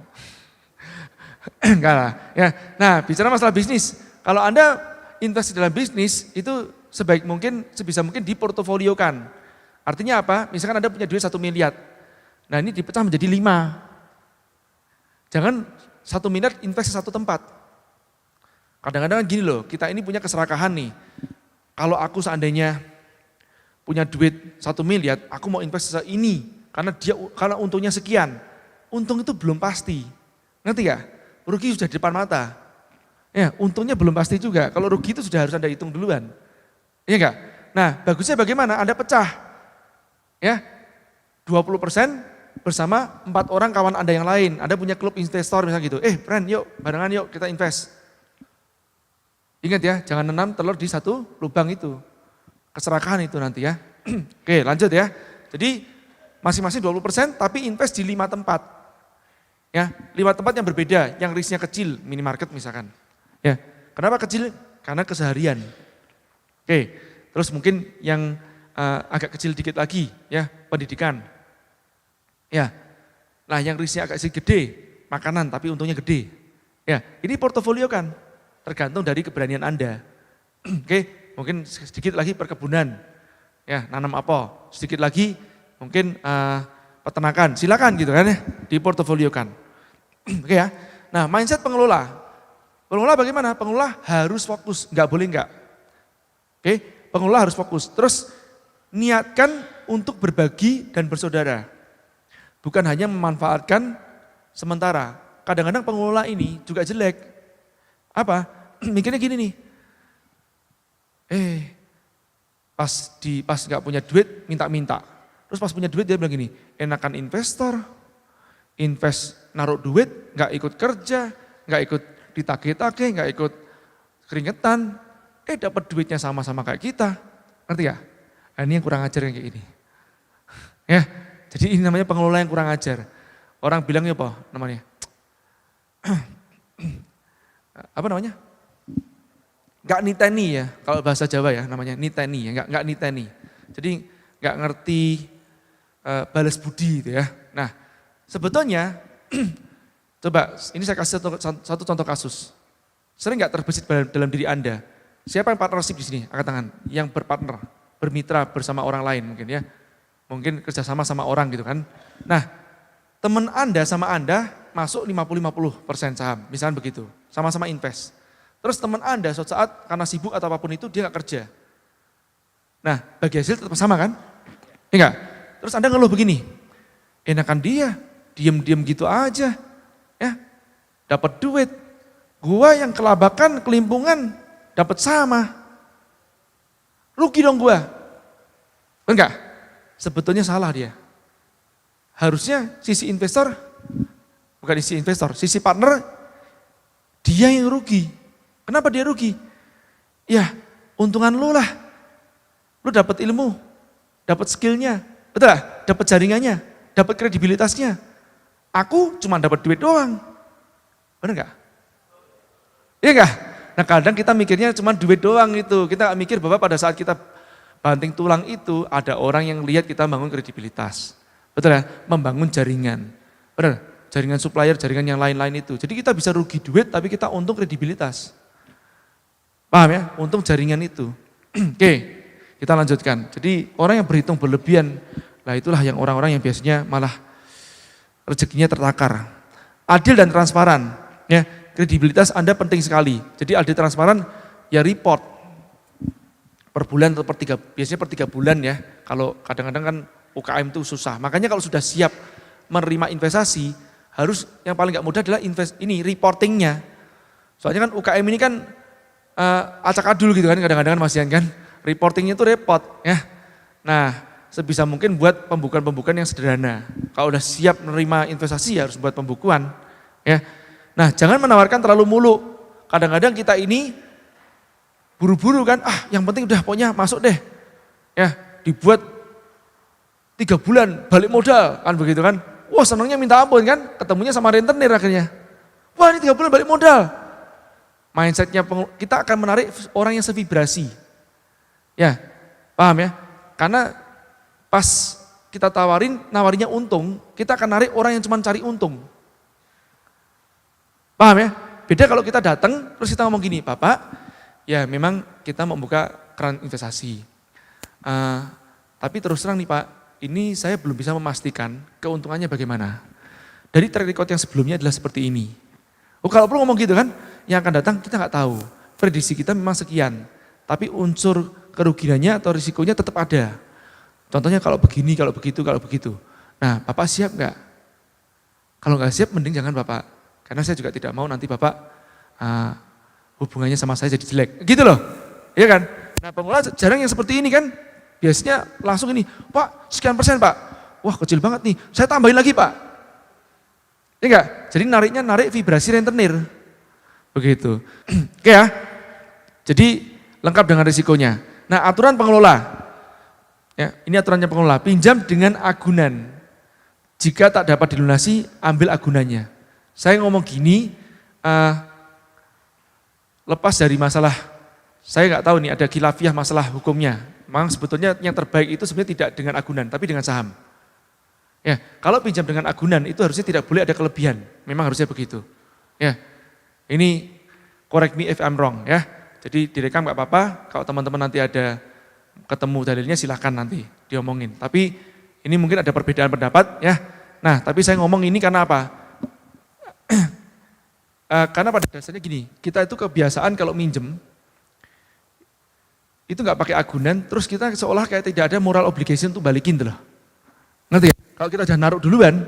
Enggak lah ya. Nah bicara masalah bisnis, kalau Anda investasi dalam bisnis itu sebisa mungkin diportofoliokan. Artinya apa? Misalkan Anda punya duit 1 miliar, nah ini dipecah menjadi 5. Jangan 1 miliar invest di satu tempat. Kadang-kadang kan gini loh, kita ini punya keserakahan nih. Kalau aku seandainya punya duit 1 miliar, aku mau invest ini karena untungnya sekian. Untung itu belum pasti. Ngerti gak? Rugi sudah di depan mata. Ya, untungnya belum pasti juga. Kalau rugi itu sudah harus Anda hitung duluan. Iya enggak? Nah, bagusnya bagaimana? Anda pecah. Ya. 20% bersama 4 orang kawan Anda yang lain. Anda punya klub investor misalnya gitu. Friend, yuk, barengan yuk kita invest. Ingat ya, jangan nanam telur di satu lubang itu. Keserakahan itu nanti ya. Oke, lanjut ya. Jadi masing-masing 20% tapi invest di 5 tempat. Ya, 5 tempat yang berbeda, yang risknya kecil, minimarket misalkan. Ya, kenapa kecil? Karena keseharian. Oke, terus mungkin yang agak kecil dikit lagi, ya, pendidikan. Ya, nah yang risknya agak sedikit gede, makanan tapi untungnya gede. Ya, ini portofolio kan, tergantung dari keberanian Anda. Oke, mungkin sedikit lagi perkebunan, ya, nanam apa? Sedikit lagi mungkin peternakan, silakan gitu kan ya, diportofoliokan. Oke ya. Nah, mindset pengelola. Pengelola bagaimana? Pengelola harus fokus, nggak boleh nggak. Oke, pengelola harus fokus. Terus niatkan untuk berbagi dan bersaudara. Bukan hanya memanfaatkan sementara. Kadang-kadang pengelola ini juga jelek. Apa? Mikirnya gini nih. Pas nggak punya duit minta-minta. Terus pas punya duit dia bilang gini, enakan investor, invest naruh duit, nggak ikut kerja, nggak ikut ditagih-tagih, nggak ikut keringetan, dapat duitnya sama-sama kayak kita, ngerti ya? Nah, ini yang kurang ajar yang kayak ini. Ya, jadi ini namanya pengelola yang kurang ajar. Orang bilangnya apa namanya? Apa namanya? Nggak niteni ya, kalau bahasa Jawa ya namanya niteni ya, nggak niteni. Jadi nggak ngerti balas budi gitu ya. Nah, sebetulnya coba ini saya kasih satu contoh kasus. Sering nggak terbesit dalam diri Anda? Siapa yang partnership di sini? Angkat tangan. Yang berpartner, bermitra bersama orang lain mungkin ya. Mungkin kerjasama sama orang gitu kan. Nah, teman Anda sama Anda masuk 50-50% saham, misalnya begitu. Sama-sama invest. Terus teman Anda suatu saat karena sibuk atau apapun itu dia nggak kerja. Nah, bagi hasil tetap sama kan? Enggak. Terus Anda ngeluh begini, enakan dia, diem-diem gitu aja, ya, dapat duit. Gua yang kelabakan, kelimpungan, dapat sama. Rugi dong gua. Enggak? Sebetulnya salah dia. Harusnya sisi investor, bukan sisi investor, sisi partner, dia yang rugi. Kenapa dia rugi? Ya, untungan lu lah. Lu dapat ilmu, dapat skillnya, betul lah? Dapat jaringannya, dapat kredibilitasnya. Aku cuma dapat duit doang. Benar enggak? Iya enggak? Nah kadang kita mikirnya cuma duit doang itu. Kita gak mikir bahwa pada saat kita banting tulang itu ada orang yang lihat kita membangun kredibilitas. Betul ya? Membangun jaringan. Benar? Jaringan supplier, jaringan yang lain-lain itu. Jadi kita bisa rugi duit tapi kita untung kredibilitas. Paham ya? Untung jaringan itu. Oke, kita lanjutkan. Jadi orang yang berhitung berlebihan, lah itulah yang orang-orang yang biasanya malah rezekinya tertakar. adil dan transparan. Ya, kredibilitas Anda penting sekali. Jadi adil transparan ya report per bulan atau biasanya per 3 bulan ya. Kalau kadang-kadang kan UKM itu susah. Makanya kalau sudah siap menerima investasi, harus yang paling nggak mudah adalah reportingnya. Soalnya kan UKM ini kan acak adul gitu kan kadang-kadang Mas Yan kan. Reportingnya itu repot ya. Nah, sebisa mungkin buat pembukuan-pembukuan yang sederhana. Kalau udah siap menerima investasi harus buat pembukuan ya. Nah, jangan menawarkan terlalu muluk. Kadang-kadang kita ini buru-buru kan, yang penting udah pokoknya masuk deh. Ya, dibuat 3 bulan balik modal kan begitu kan. Wah, senangnya minta ampun kan, ketemunya sama rentenir akhirnya. Wah, ini 3 bulan balik modal. Mindsetnya kita akan menarik orang yang sevibrasi. Ya, paham ya? Karena pas kita nawarinya untung, kita akan narik orang yang cuma cari untung. Paham ya? Beda kalau kita datang terus kita ngomong gini, Bapak, ya memang kita membuka keran investasi. Tapi terus terang nih Pak, ini saya belum bisa memastikan keuntungannya bagaimana. Dari track record yang sebelumnya adalah seperti ini. Oh kalau perlu ngomong gitu kan, yang akan datang kita nggak tahu. Prediksi kita memang sekian, tapi unsur kerugiannya atau risikonya tetap ada. Contohnya kalau begini, kalau begitu, kalau begitu. Nah Bapak siap nggak? Kalau nggak siap mending jangan Bapak. Karena saya juga tidak mau nanti Bapak hubungannya sama saya jadi jelek. Gitu loh, iya kan? Nah pengelola jarang yang seperti ini kan. Biasanya langsung ini, Pak sekian persen Pak. Wah kecil banget nih, saya tambahin lagi Pak. Iya enggak? Jadi narik vibrasi rentenir. Begitu. Oke ya. Jadi lengkap dengan risikonya. Nah aturan pengelola. Ya, ini aturannya pengelola. Pinjam dengan agunan. Jika tak dapat dilunasi, ambil agunannya. Saya ngomong gini, lepas dari masalah, saya nggak tahu nih ada khilafiyah masalah hukumnya. Memang sebetulnya yang terbaik itu sebenarnya tidak dengan agunan, tapi dengan saham. Ya, kalau pinjam dengan agunan itu harusnya tidak boleh ada kelebihan. Memang harusnya begitu. Ya, ini correct me if I'm wrong ya. Jadi direkam nggak apa-apa. Kalau teman-teman nanti ada ketemu dalilnya silahkan nanti diomongin. Tapi ini mungkin ada perbedaan pendapat ya. Nah, tapi saya ngomong ini karena apa? Karena pada dasarnya gini, kita itu kebiasaan kalau minjem itu nggak pakai agunan, terus kita seolah kayak tidak ada moral obligation untuk balikin tuh loh. Ngerti ya? Kalau kita udah naruh duluan,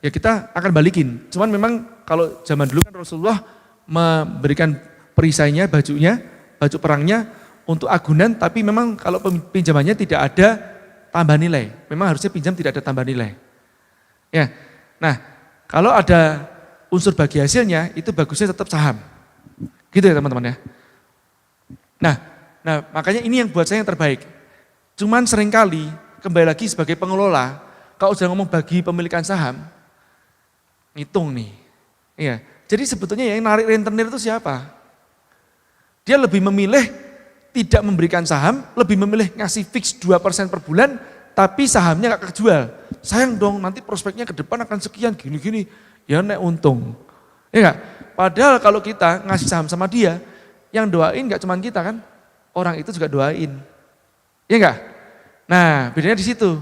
ya kita akan balikin. Cuman memang kalau zaman dulu kan Rasulullah memberikan perisainya, baju perangnya untuk agunan, tapi memang kalau pinjamannya tidak ada tambah nilai. Memang harusnya pinjam tidak ada tambah nilai. Ya, nah kalau ada unsur bagi hasilnya, itu bagusnya tetap saham. Gitu ya teman-teman ya. Nah makanya ini yang buat saya yang terbaik. Cuman seringkali, kembali lagi sebagai pengelola, kalau sudah ngomong bagi pemilikan saham, ngitung nih. Iya. Jadi sebetulnya yang narik rentenir itu siapa? Dia lebih memilih tidak memberikan saham, lebih memilih ngasih fix 2% per bulan, tapi sahamnya gak kejual. Sayang dong, nanti prospeknya ke depan akan sekian, gini-gini. Ya naik untung. Ya gak? Padahal kalau kita ngasih saham sama dia, yang doain gak cuma kita kan, orang itu juga doain. Ya enggak? Nah, bedanya di situ.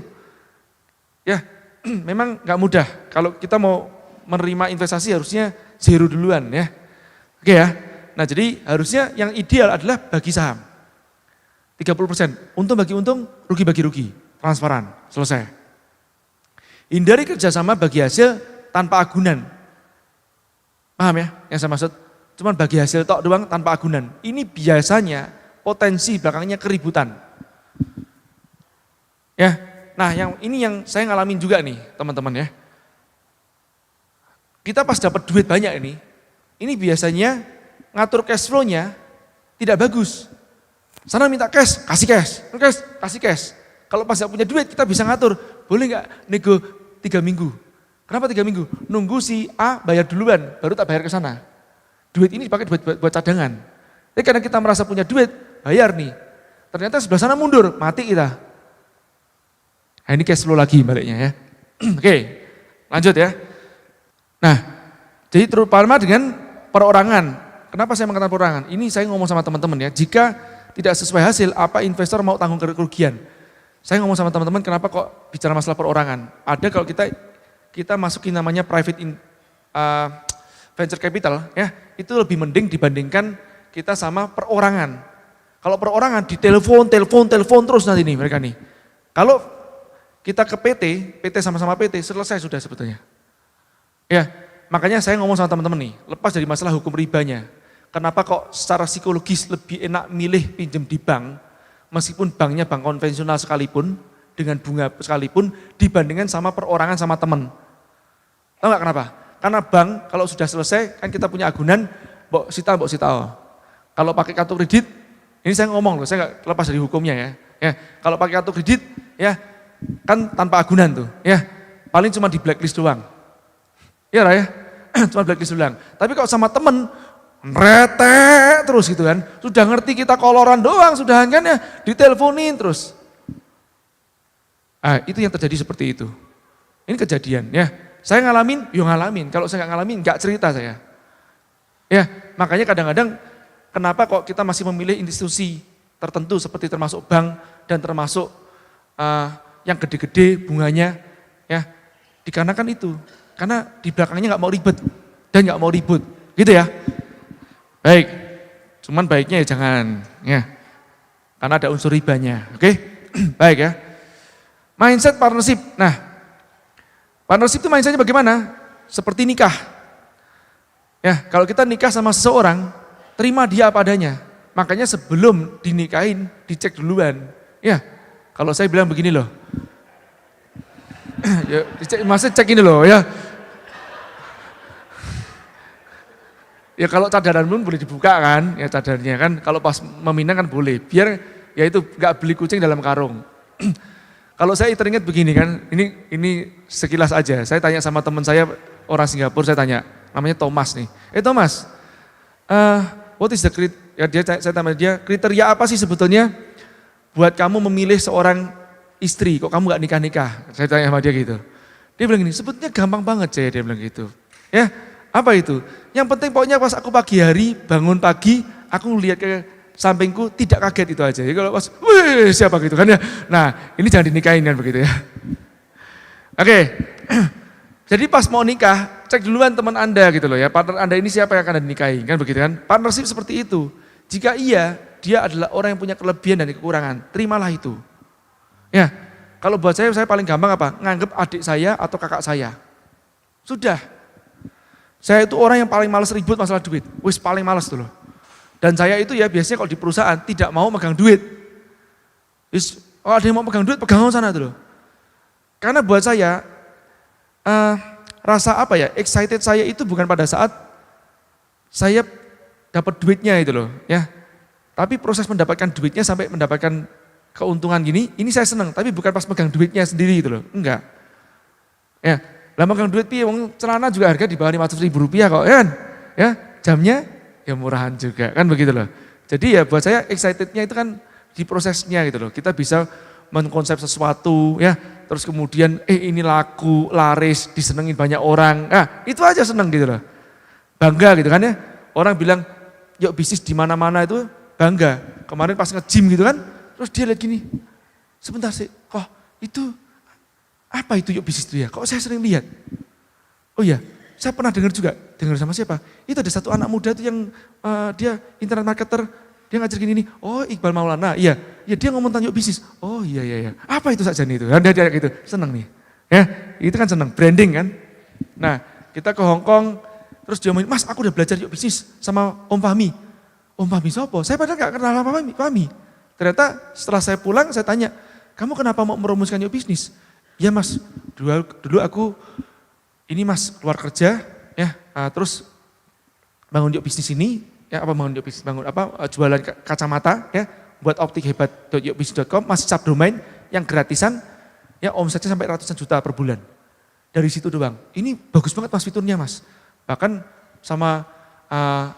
Ya, memang enggak mudah. Kalau kita mau menerima investasi harusnya zero duluan ya. Oke ya. Nah, jadi harusnya yang ideal adalah bagi saham. 30%. Untung bagi untung, rugi bagi rugi. Transparan, selesai. Hindari kerjasama bagi hasil tanpa agunan. Paham ya yang saya maksud? Cuman bagi hasil tok doang tanpa agunan. Ini biasanya potensi belakangnya keributan. Ya, nah ini yang saya ngalamin juga nih teman-teman ya. Kita pas dapat duit banyak ini biasanya ngatur cash flow-nya tidak bagus. Sana minta cash, kasih cash. Kalau pas gak punya duit kita bisa ngatur, boleh gak nego 3 minggu. Kenapa 3 minggu? Nunggu si A bayar duluan, baru tak bayar ke sana. Duit ini dipakai buat cadangan. Tapi karena kita merasa punya duit, bayar nih. Ternyata sebelah sana mundur, mati kita. Nah ini cash flow lagi baliknya ya. Oke, lanjut ya. Nah, jadi terutama dengan perorangan. Kenapa saya mengatakan perorangan? Ini saya ngomong sama teman-teman ya, jika tidak sesuai hasil, apa investor mau tanggung kerugian? Saya ngomong sama teman-teman, kenapa kok bicara masalah perorangan? Ada kalau kita masukin namanya venture capital ya, itu lebih mending dibandingkan kita sama perorangan. Kalau perorangan telepon terus nanti nih mereka nih. Kalau kita ke PT sama-sama PT selesai sudah sebetulnya. Ya, makanya saya ngomong sama teman-teman nih, lepas dari masalah hukum ribanya. Kenapa kok secara psikologis lebih enak milih pinjam di bank, meskipun banknya bank konvensional sekalipun, dengan bunga sekalipun, dibandingkan sama perorangan sama teman. Tahu nggak kenapa? Karena bank kalau sudah selesai, kan kita punya agunan, mbok sita. Kalau pakai kartu kredit, ini saya ngomong loh, saya nggak lepas dari hukumnya ya. Ya, kalau pakai kartu kredit, ya kan tanpa agunan tuh, ya paling cuma di blacklist doang. Iya lah ya, cuma blacklist doang. Tapi kalau sama temen, retek terus gitu kan, sudah ngerti kita koloran doang, sudah kan ya diteleponin terus. Itu yang terjadi seperti itu. Ini kejadian ya. Saya ngalamin, ngalamin. Kalau saya nggak ngalamin, nggak cerita saya. Ya, makanya kadang-kadang kenapa kok kita masih memilih institusi tertentu seperti termasuk bank dan termasuk yang gede-gede bunganya, ya dikarenakan itu. Karena di belakangnya nggak mau ribet dan nggak mau ribut, gitu ya. Baik, cuman baiknya ya jangan, ya, karena ada unsur ribanya, oke? Baik ya. Mindset partnership. Nah, partnership itu mindsetnya bagaimana? Seperti nikah. Ya, kalau kita nikah sama seseorang, terima dia apa adanya. Makanya sebelum dinikahin, dicek duluan. Ya, kalau saya bilang begini loh. Ya, maksudnya cek ini loh ya. Ya kalau cadaran pun boleh dibuka kan, ya cadarnya kan. Kalau pas meminang kan boleh. Biar ya itu nggak beli kucing dalam karung. Kalau saya teringat begini kan, ini sekilas aja. Saya tanya sama teman saya orang Singapura, saya tanya, namanya Thomas nih. Thomas, what is the saya tanya dia, kriteria apa sih sebetulnya buat kamu memilih seorang istri, kok kamu gak nikah-nikah? Saya tanya sama dia gitu. Dia bilang gini, sebetulnya gampang banget saya, dia bilang gitu. Ya, apa itu? Yang penting pokoknya pas aku pagi hari, bangun pagi, aku lihat ke sampingku, tidak kaget itu aja. Jadi kalau pas, wih siapa gitu kan ya. Nah, ini jangan dinikahin kan begitu ya. Oke, jadi pas mau nikah, cek duluan teman Anda gitu loh ya. Partner Anda ini siapa yang akan dinikahi kan begitu kan. Partnership seperti itu. Jika iya, dia adalah orang yang punya kelebihan dan kekurangan, terimalah itu. Ya, kalau buat saya paling gampang apa? Nganggep adik saya atau kakak saya. Sudah. Saya itu orang yang paling malas ribut masalah duit. Wis paling malas tuh loh. Dan saya itu ya biasanya kalau di perusahaan tidak mau megang duit. Kalau ada yang mau pegang duit, pegang sana tuh loh. Karena buat saya, rasa apa ya, excited saya itu bukan pada saat saya dapat duitnya itu loh. Ya. Tapi proses mendapatkan duitnya sampai mendapatkan keuntungan gini, ini saya senang. Tapi bukan pas megang duitnya sendiri itu loh, enggak. Ya, lah megang duit piye, wong celana juga harga di bawah 500.000 rupiah kok, ya kan? Ya, jamnya ya murahan juga, kan begitu loh. Jadi ya buat saya excitednya itu kan di prosesnya gitu loh. Kita bisa mengkonsep sesuatu ya, terus kemudian ini laku, laris, disenengin banyak orang. Itu aja seneng gitu loh. Bangga gitu kan ya. Orang bilang, yuk bisnis di mana-mana itu bangga. Kemarin pas nge-gym gitu kan, terus dia lihat gini, sebentar sih, kok itu apa itu yuk bisnis itu ya? Kok saya sering lihat? Oh iya, saya pernah dengar juga, dengar sama siapa? Itu ada satu anak muda itu yang dia internet marketer, dia ngajar gini nih, oh Iqbal Maulana, iya dia ngomong tentang yuk bisnis, oh iya, apa itu saja nih itu? Dia gitu, seneng nih, ya itu kan seneng, branding kan. Nah kita ke Hong Kong, terus dia ngomong, Mas aku udah belajar yuk bisnis sama Om Fahmi. Om Fahmi siapa? Saya padahal gak kenal apa Fahmi. Ternyata setelah saya pulang saya tanya, kamu kenapa mau merumuskan yuk bisnis? Ya Mas, dulu aku ini Mas keluar kerja ya, terus bangun yuk bisnis ini, ya apa bangun yuk bisnis, jualan kacamata ya, buat optikhebat.yukbisnis.com, masih subdomain yang gratisan, ya omsetnya sampai ratusan juta per bulan. Dari situ doang. Ini bagus banget Mas fiturnya Mas. Bahkan sama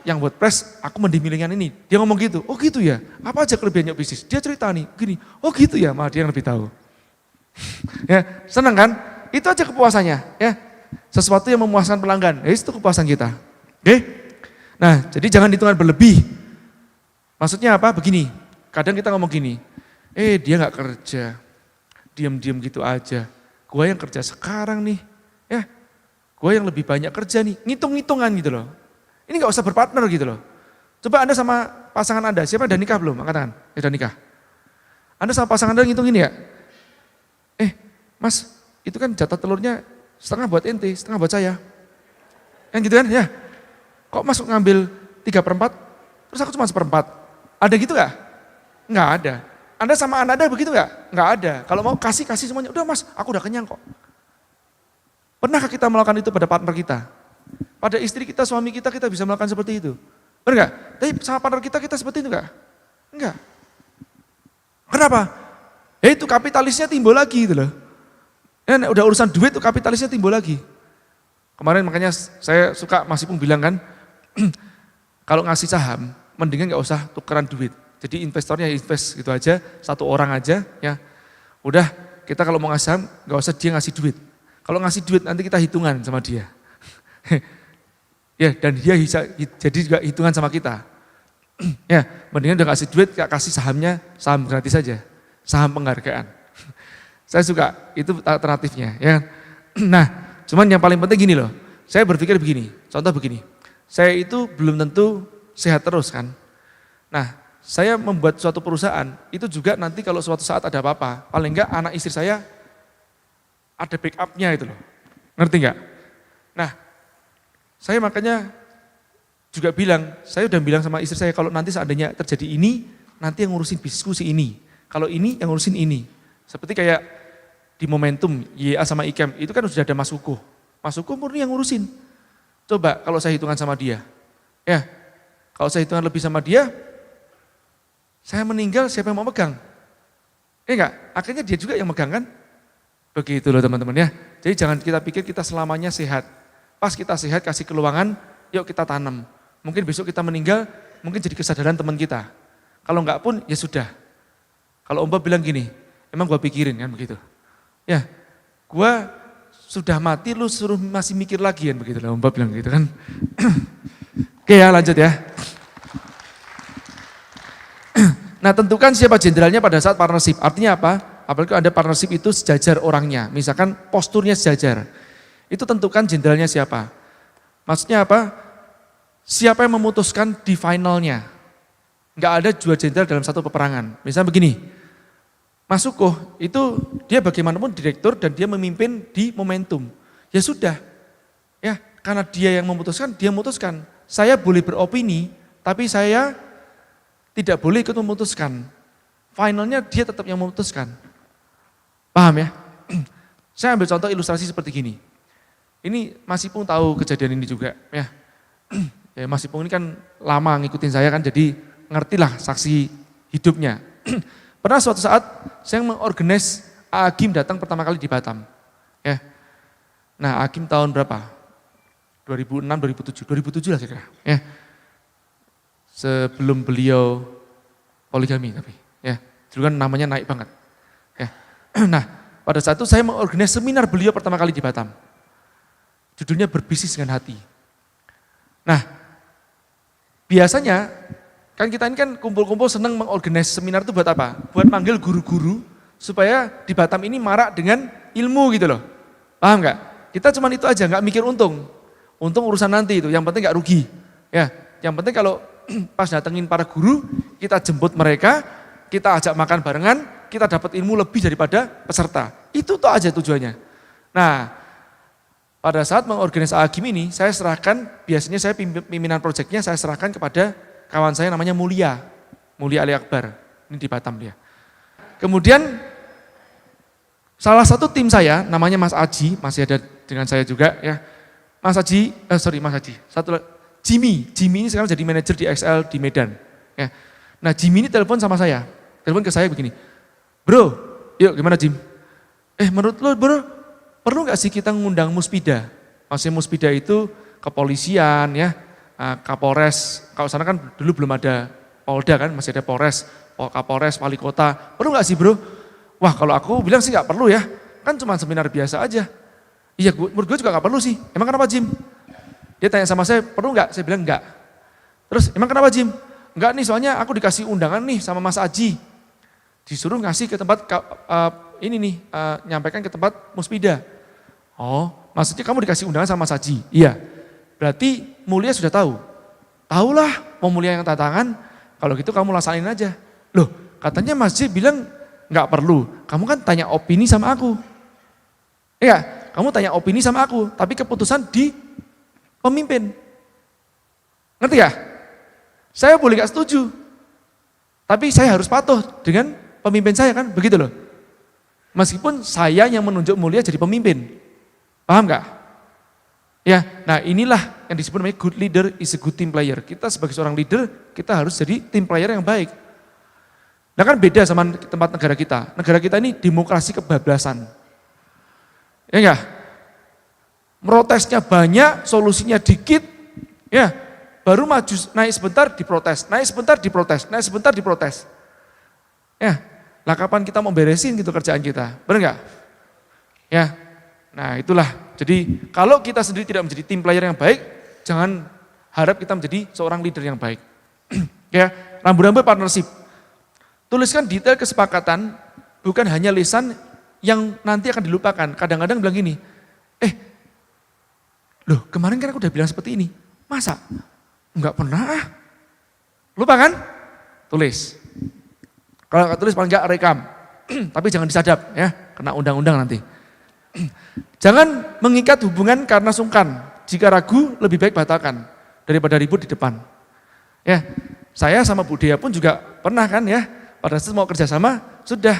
yang WordPress, aku mending milih yang ini. Dia ngomong gitu, oh gitu ya, apa aja kelebihan yuk bisnis? Dia cerita nih, gini, oh gitu ya, malah dia yang lebih tahu. Ya, senang kan? Itu aja kepuasannya, ya. Sesuatu yang memuaskan pelanggan, ya itu kepuasan kita. Oke? Nah, jadi jangan hitungan berlebih. Maksudnya apa? Begini, kadang kita ngomong gini, dia gak kerja, diam-diam gitu aja. Gua yang kerja sekarang nih, ya. gue yang lebih banyak kerja nih, ngitung-ngitungan gitu loh. Ini gak usah berpartner gitu loh. Coba Anda sama pasangan Anda, siapa yang udah nikah belum? Angkat tangan, ya udah nikah. Anda sama pasangan Anda ngitung ini ya? Mas, itu kan jatah telurnya setengah buat ente, setengah buat saya. Yang gitu kan, ya. Kok Mas ngambil 3/4, terus aku cuma 1/4. Ada gitu gak? Nggak ada. Anda sama anak Anda begitu gak? Nggak ada. Kalau mau kasih semuanya, udah Mas, aku udah kenyang kok. Pernahkah kita melakukan itu pada partner kita? Pada istri kita, suami kita bisa melakukan seperti itu. Benar gak? Tapi sama partner kita seperti itu gak? Enggak. Kenapa? Ya itu kapitalisnya timbul lagi gitu loh. Ya, udah urusan duit itu kapitalisnya timbul lagi. Kemarin makanya saya suka Mas Ipung bilang kan, kalau ngasih saham, mendingan gak usah tukeran duit. Jadi investornya invest gitu aja, satu orang aja ya. Udah kita kalau mau ngasih saham, gak usah dia ngasih duit. Kalau ngasih duit nanti kita hitungan sama dia. Ya, dan dia bisa jadi juga hitungan sama kita. Ya, mendingan udah kasih duit, kasih sahamnya, saham gratis saja. Saham penghargaan. Saya suka, itu alternatifnya. Ya. Nah, cuman yang paling penting gini loh. Saya berpikir begini, contoh begini. Saya itu belum tentu sehat terus kan. Nah, saya membuat suatu perusahaan, itu juga nanti kalau suatu saat ada apa-apa, paling enggak anak istri saya ada backupnya itu loh. Ngerti enggak? Nah, saya makanya juga bilang, saya udah bilang sama istri saya kalau nanti seandainya terjadi ini, nanti yang ngurusin bisnisku si ini. Kalau ini yang ngurusin ini. Seperti kayak di Momentum, YA sama IKEM, itu kan sudah ada Mas Kukuh. Mas Kukuh murni yang ngurusin. Coba kalau saya hitungan sama dia. Ya, kalau saya hitungan lebih sama dia, saya meninggal siapa yang mau megang? Enggak, akhirnya dia juga yang megang kan? Begitu loh teman-teman ya. Jadi jangan kita pikir kita selamanya sehat. Pas kita sehat kasih keluangan, yuk kita tanam. Mungkin besok kita meninggal, mungkin jadi kesadaran teman kita. Kalau enggak pun ya sudah. Kalau Om Bob bilang gini, emang gua pikirin kan begitu. Ya, gua sudah mati lu suruh masih mikir lagi kan begitu lah Om Bob bilang gitu kan. Oke ya lanjut ya. Nah tentukan siapa jenderalnya pada saat partnership. Artinya apa? Apalagi ada partnership itu sejajar orangnya. Misalkan posturnya sejajar. Itu tentukan jenderalnya siapa. Maksudnya apa? Siapa yang memutuskan di finalnya. Enggak ada dua jenderal dalam satu peperangan. Misalnya begini. Mas Kukuh itu dia bagaimanapun direktur dan dia memimpin di Momentum. Ya sudah. Ya, karena dia yang memutuskan, dia memutuskan. Saya boleh beropini, tapi saya tidak boleh ikut memutuskan. Finalnya dia tetap yang memutuskan. Paham ya? Saya ambil contoh ilustrasi seperti gini. Ini Mas Ipung tahu kejadian ini juga. Ya, ya Mas Ipung ini kan lama ngikutin saya kan, jadi ngertilah saksi hidupnya. Pernah suatu saat saya mengorganize Agim datang pertama kali di Batam. Ya. Nah Agim tahun berapa? 2006, 2007 lah kira-kira. Ya. Sebelum beliau poligami tapi ya dulu kan namanya naik banget ya. Nah pada saat itu saya mengorganize seminar beliau pertama kali di Batam, judulnya berbisnis dengan hati. Nah biasanya kan kita ini kan kumpul-kumpul seneng mengorganize seminar itu buat apa? Buat manggil guru-guru supaya di Batam ini marak dengan ilmu gitu loh, paham nggak? Kita cuman itu aja, nggak mikir untung urusan nanti itu, yang penting nggak rugi ya. Yang penting kalau pas datengin para guru, kita jemput mereka, kita ajak makan barengan, kita dapat ilmu lebih daripada peserta. Itu tuh aja tujuannya. Nah, pada saat mengorganisasi Agim ini, saya serahkan, biasanya saya pimpinan proyeknya saya serahkan kepada kawan saya namanya Mulia Ali Akbar, ini di Batam dia. Kemudian salah satu tim saya, namanya Mas Aji, masih ada dengan saya juga ya. Mas Aji, Jimmy ini sekarang jadi manajer di XL di Medan. Ya. Nah Jimmy ini telepon sama saya, telepon ke saya begini, bro, yuk gimana Jim? Menurut lo bro, perlu gak sih kita ngundang Muspida? Maksudnya Muspida itu kepolisian ya, Kapolres, kalau sana kan dulu belum ada Polda kan, masih ada Polres, Kapolres, Wali Kota, perlu gak sih bro? Wah kalau aku bilang sih gak perlu ya, kan cuma seminar biasa aja. Iya menurut gue juga gak perlu sih, emang kenapa Jim? Dia tanya sama saya, perlu nggak? Saya bilang enggak. Terus, emang kenapa Jim? Enggak nih, soalnya aku dikasih undangan nih sama Mas Aji. Disuruh ngasih ke tempat, nyampaikan ke tempat Muspida. Oh, maksudnya kamu dikasih undangan sama Mas Haji. Iya, berarti mulia sudah tahu. Tahulah mau mulia yang tanda tangan, kalau gitu kamu laksanain aja. Loh, katanya Mas Haji bilang nggak perlu, kamu kan tanya opini sama aku. Iya, kamu tanya opini sama aku, tapi keputusan di pemimpin. Ngerti ya? Saya boleh gak setuju, tapi saya harus patuh dengan pemimpin saya kan, begitu loh. Meskipun saya yang menunjuk mulia jadi pemimpin. Paham gak? Ya, nah inilah yang disebut namanya good leader is a good team player. Kita sebagai seorang leader, kita harus jadi team player yang baik. Nah kan beda sama tempat negara kita. Negara kita ini demokrasi kebablasan. Ya enggak? Protesnya banyak, solusinya dikit. Ya, baru maju, naik sebentar diprotes, naik sebentar diprotes, naik sebentar diprotes. Ya, lah kapan kita mau beresin gitu kerjaan kita, benar nggak? Ya, nah itulah. Jadi kalau kita sendiri tidak menjadi tim player yang baik, jangan harap kita menjadi seorang leader yang baik. Ya, rambu-rambu partnership. Tuliskan detail kesepakatan, bukan hanya lisan yang nanti akan dilupakan. Kadang-kadang bilang gini, loh kemarin kan aku udah bilang seperti ini, masa? Enggak pernah ah. Lupa kan? Tulis. Kalau nggak tulis paling nggak rekam. Tapi jangan disadap ya, kena undang-undang nanti. Jangan mengikat hubungan karena sungkan. Jika ragu lebih baik batalkan daripada ribut di depan. Ya, saya sama Bu Dea pun juga pernah kan ya, pada saat mau kerjasama sudah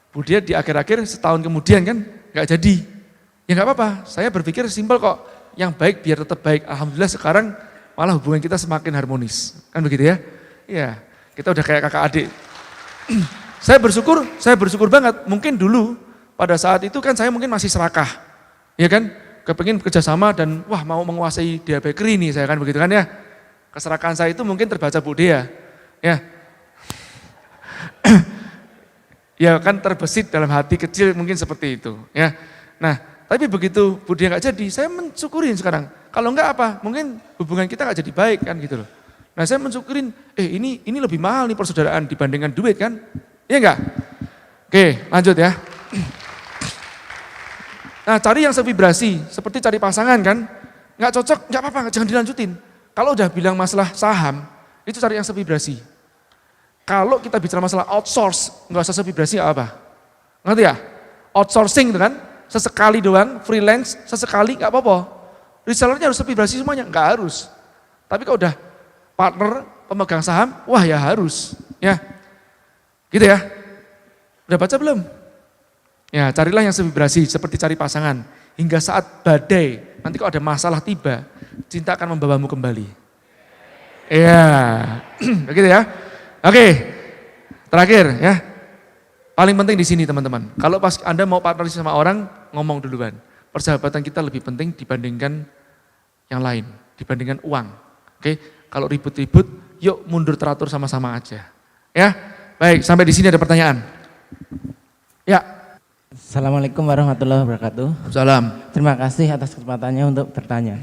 Bu Dea di akhir-akhir setahun kemudian kan nggak jadi. Ya nggak apa-apa, saya berpikir simpel kok, yang baik biar tetap baik. Alhamdulillah sekarang malah hubungan kita semakin harmonis, kan begitu ya? Iya, kita udah kayak kakak adik. Saya bersyukur banget. Mungkin dulu pada saat itu kan saya mungkin masih serakah, ya kan? Kepengin kerjasama dan wah mau menguasai Dea Bakery nih saya kan begitu kan ya? Keserakahan saya itu mungkin terbaca Bu Dea, ya. Ya kan terbesit dalam hati kecil mungkin seperti itu, ya. Nah, tapi begitu Bu Dea nggak jadi, saya mensyukurin sekarang. Kalau enggak apa, mungkin hubungan kita nggak jadi baik kan gitu loh. Nah saya mensyukurin, ini lebih mahal nih persaudaraan dibandingkan duit kan, iya enggak? Oke, lanjut ya. Nah cari yang sevibrasi, seperti cari pasangan kan, nggak cocok, nggak apa-apa, jangan dilanjutin. Kalau udah bilang masalah saham, itu cari yang sevibrasi. Kalau kita bicara masalah outsource, nggak usah sevibrasi apa? Ngerti ya? Outsourcing itu kan, sesekali doang, freelance, sesekali nggak apa-apa. Resellernya harus sevibrasi semuanya, nggak harus. Tapi kalau udah partner, pemegang saham, wah ya harus. Ya, gitu ya. Udah baca belum? Ya, carilah yang sevibrasi, seperti cari pasangan. Hingga saat badai, nanti kalau ada masalah tiba, cinta akan membawamu kembali. Iya, begitu ya. Oke, terakhir ya. Paling penting di sini teman-teman. Kalau pas Anda mau partnership sama orang, ngomong duluan. Persahabatan kita lebih penting dibandingkan yang lain, dibandingkan uang. Oke, kalau ribut-ribut, yuk mundur teratur sama-sama aja. Ya, baik. Sampai di sini ada pertanyaan. Ya. Assalamualaikum warahmatullahi wabarakatuh. Salam. Terima kasih atas kesempatannya untuk bertanya.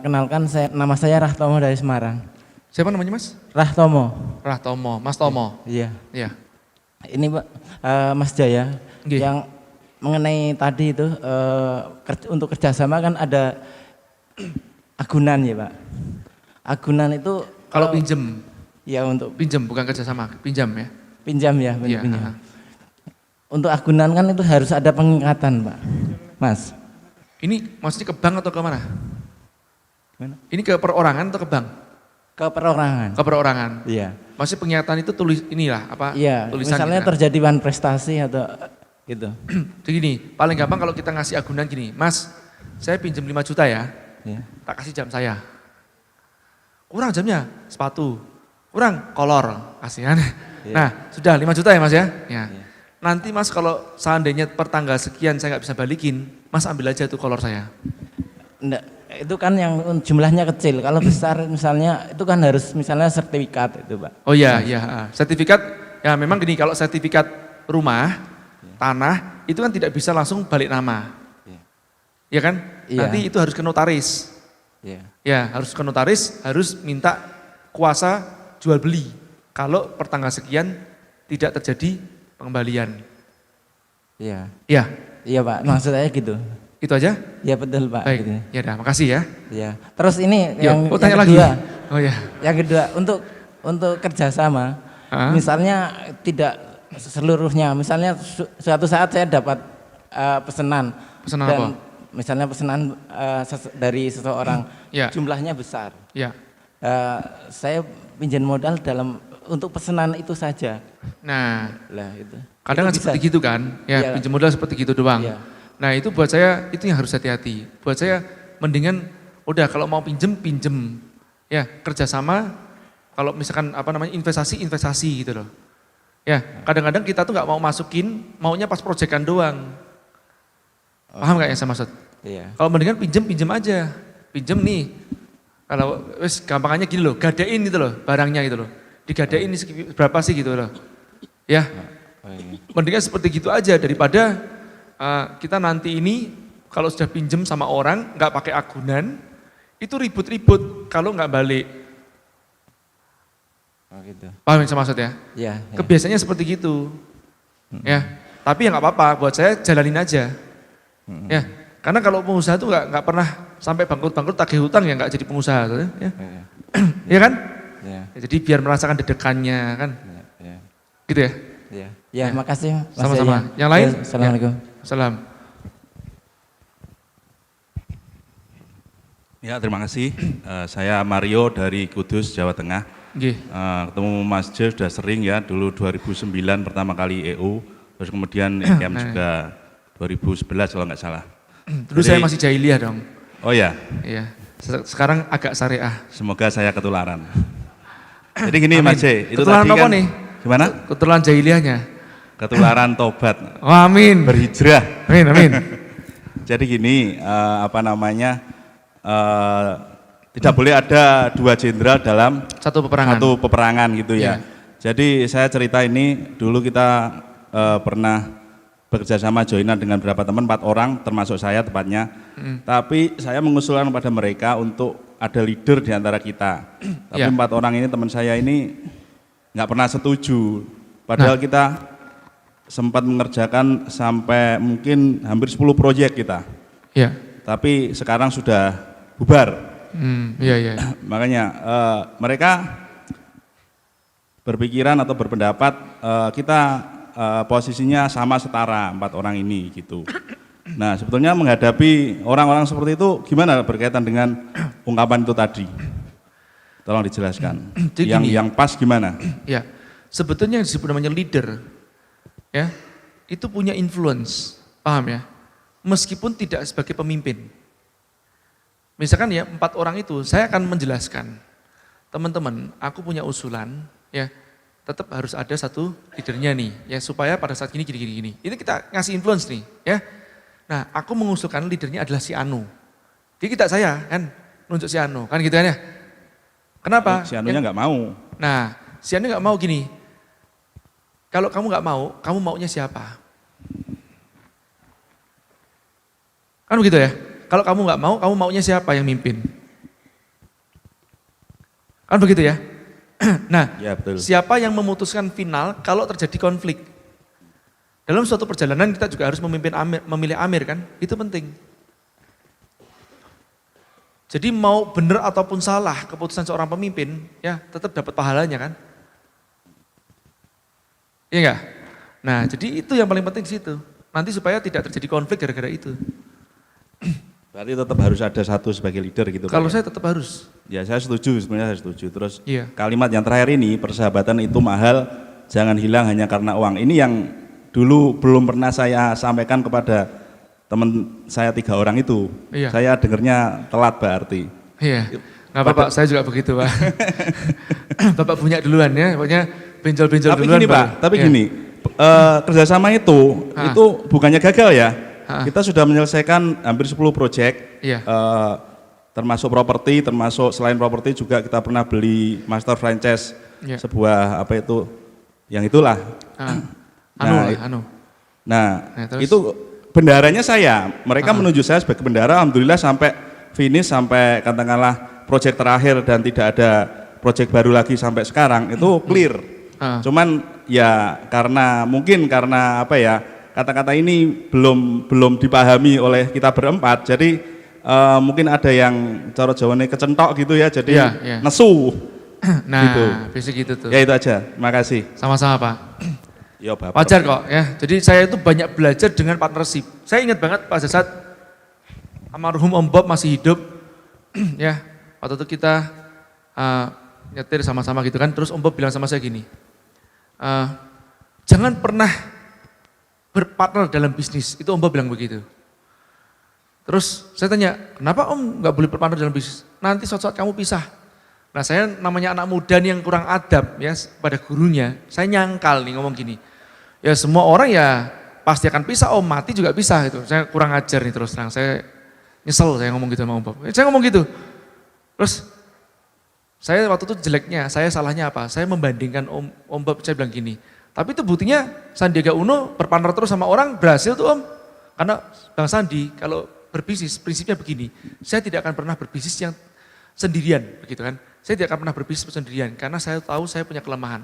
Kenalkan, nama saya Rahtomo dari Semarang. Siapa namanya Mas? Rahtomo. Rahtomo, Mas Tomo. Iya. Iya. Ini Pak, Mas Jaya, Nggih. yang mengenai tadi itu untuk kerjasama kan ada agunan ya Pak. Agunan itu Kalau pinjem, ya untuk pinjem bukan kerjasama, pinjam ya. pinjam ya, Iya. pinjam. Untuk agunan kan itu harus ada pengikatan Pak, Mas. Ini maksudnya ke bank atau ke mana? Gimana? Ini ke perorangan atau ke bank? Ke perorangan. Ke perorangan. Iya. Maksudnya pengingatan itu tulis inilah apa? Iya, Tulisan misalnya gitu. terjadi wan prestasi atau gitu. Jadi gini, paling gampang kalau kita ngasih agunan gini, Mas, saya pinjam 5 juta ya, Iya. tak kasih jam saya. Kurang jamnya, sepatu. Kurang, kolor, kasihan. Iya. Nah, sudah 5 juta ya Mas ya? Ya. Iya. Nanti Mas kalau seandainya per tanggal sekian saya nggak bisa balikin, Mas ambil aja tuh kolor saya. Enggak, itu kan yang jumlahnya kecil. Kalau besar misalnya itu kan harus misalnya sertifikat itu Pak. Oh iya, iya. Sertifikat, ya memang gini, kalau sertifikat rumah, tanah, itu kan tidak bisa langsung balik nama. Iya. Ya kan? Iya. Nanti itu harus ke notaris. Iya. Ya, harus ke notaris, harus minta kuasa jual beli. Kalau per tanggal sekian tidak terjadi pengembalian. Iya. Ya, Iya Pak, maksud saya gitu. Itu aja? Ya betul Pak. Baik, Gitu. ya udah, makasih ya. Ya. Terus ini Yuk, tanya yang lagi. kedua. Oh ya. Yang kedua untuk kerjasama, misalnya tidak seluruhnya, misalnya suatu saat saya dapat pesanan Pesanan dan apa? misalnya pesanan dari seseorang, Ya. jumlahnya besar. Ya. Saya pinjam modal untuk pesanan itu saja. Nah, Lah itu. kadang kan Itu bisa. seperti gitu kan, ya Iya. pinjam modal seperti gitu doang. Iya. Nah itu buat saya itu yang harus hati-hati. Buat saya mendingan udah kalau mau pinjem, ya kerjasama. Kalau misalkan investasi gitu loh. Ya kadang-kadang kita tuh nggak mau masukin, maunya pas proyekan doang. Paham nggak yang saya maksud? Iya. Kalau mendingan pinjem aja, pinjem nih. Kalau wes gampangannya gini loh, gadein gitu loh barangnya gitu loh. Digadein berapa sih gitu loh. Ya, mendingan seperti gitu aja daripada kita nanti ini kalau sudah pinjem sama orang nggak pakai agunan, itu ribut-ribut kalau nggak balik. Oh gitu. Paham yang saya maksud ya? Iya. Kebiasaannya seperti gitu. Ya, tapi ya nggak apa-apa. Buat saya jalanin aja. Ya, karena kalau pengusaha itu nggak pernah sampai bangkrut tagih hutang ya nggak jadi pengusaha, ya. Ya kan? Ya. Jadi biar merasakan dedekannya kan, Ya. gitu ya. Ya. Ya, makasih Mas Sama-sama. Yahya. Yang lain? Ya, Assalamualaikum. Salam. Ya, terima kasih. Saya Mario dari Kudus, Jawa Tengah. Nggih. Ketemu Mas J sudah sering ya, dulu 2009 pertama kali EU, terus kemudian EKM juga 2011 kalau nggak salah. Dulu saya masih jahiliyah dong. Oh ya, Iya. Sekarang agak syariah. semoga saya ketularan. Jadi gini Amin. Mas J, itu Ketularan tadi apa kan, nih? gimana? Ketularan jahiliyahnya. Ketularan tobat, Oh, amin. berhijrah. Amin. Jadi gini, tidak boleh ada dua jenderal dalam Satu peperangan. satu peperangan gitu Iya. ya. Jadi saya cerita ini, dulu kita pernah bekerja sama joinan dengan beberapa teman, 4 orang termasuk saya tepatnya. Tapi saya mengusulkan kepada mereka untuk ada leader di antara kita. Tapi Iya. 4 orang ini teman saya ini nggak pernah setuju. Padahal kita sempat mengerjakan sampai mungkin hampir 10 proyek kita. Iya. Tapi sekarang sudah bubar. Iya. Makanya mereka berpikiran atau berpendapat kita posisinya sama setara 4 orang ini gitu. Nah sebetulnya menghadapi orang-orang seperti itu gimana berkaitan dengan ungkapan itu tadi? Tolong dijelaskan. Jadi gini. Yang pas gimana? Ya. Sebetulnya yang disebut namanya leader, ya, itu punya influence, paham ya? Meskipun tidak sebagai pemimpin. Misalkan ya 4 orang itu, saya akan menjelaskan, teman-teman, aku punya usulan, ya, tetap harus ada satu leadernya nih, ya, supaya pada saat ini gini. Ini kita ngasih influence nih, ya. Nah, aku mengusulkan leadernya adalah si Anu. Jadi kita saya kan nunjuk si Anu, kan gitu kan ya. Kenapa? Si Anunya nggak mau. Nah, si Anu nggak mau gini. Kalau kamu nggak mau, kamu maunya siapa? Kan begitu ya. Kalau kamu nggak mau, kamu maunya siapa yang mimpin? Kan begitu ya. Nah, Ya betul. siapa yang memutuskan final kalau terjadi konflik? Dalam suatu perjalanan kita juga harus memilih amir kan? Itu penting. Jadi mau benar ataupun salah keputusan seorang pemimpin, ya tetap dapat pahalanya kan? Iya enggak? Nah, jadi itu yang paling penting di situ. Nanti supaya tidak terjadi konflik gara-gara itu. Berarti tetap harus ada satu sebagai leader gitu. Kalau Pak, ya? saya tetap harus. Ya saya setuju, sebenarnya saya setuju. Terus Iya. kalimat yang terakhir ini, persahabatan itu mahal, jangan hilang hanya karena uang. Ini yang dulu belum pernah saya sampaikan kepada teman saya 3 orang itu. Iya. Saya dengarnya telat berarti. Iya. Nggak apa-apa, saya juga begitu Pak. Bapak punya duluan ya, pokoknya benjol-benjol Tapi duluan. gini Pak, tapi gini, kerjasama itu bukannya gagal ya. Kita sudah menyelesaikan hampir 10 proyek, Iya. termasuk properti, termasuk selain properti juga kita pernah beli master franchise Iya. sebuah apa itu, yang itulah. Anu. Nah, Nah, terus? itu bendaranya saya, mereka menuju saya sebagai bendara, alhamdulillah sampai finish, sampai katakanlah proyek terakhir dan tidak ada proyek baru lagi sampai sekarang, itu clear. Cuman ya mungkin karena apa ya, kata-kata ini belum dipahami oleh kita berempat. Jadi mungkin ada yang cara Jawane kecentok gitu ya. Jadi Iya, iya. nesu. Nah, Gitu. basic gitu tuh. Ya itu aja. Terima kasih. Sama-sama Pak. Yo, Bapak. Wajar kok ya. Jadi saya itu banyak belajar dengan partnership. Saya ingat banget pada saat almarhum Om Bob masih hidup, ya waktu itu kita nyetir sama-sama gitu kan. Terus Om Bob bilang sama saya gini, jangan pernah berpartner dalam bisnis. Itu Om Bob bilang begitu. Terus saya tanya, kenapa Om nggak boleh berpartner dalam bisnis? Nanti suatu saat kamu pisah. Nah saya namanya anak muda nih yang kurang adab ya pada gurunya. Saya nyangkal nih ngomong gini. Ya semua orang ya pasti akan pisah, Om mati juga pisah gitu. Saya kurang ajar nih terus terang. Saya nyesel saya ngomong gitu sama Om Bob. Saya ngomong gitu. Terus saya waktu itu jeleknya, saya salahnya apa? Saya membandingkan Om Bob, saya bilang gini. Tapi itu buktinya Sandiaga Uno berpartner terus sama orang berhasil tuh Om. Karena Bang Sandi kalau berbisnis prinsipnya begini. Saya tidak akan pernah berbisnis yang sendirian begitu kan. Saya tidak akan pernah berbisnis sendirian karena saya tahu saya punya kelemahan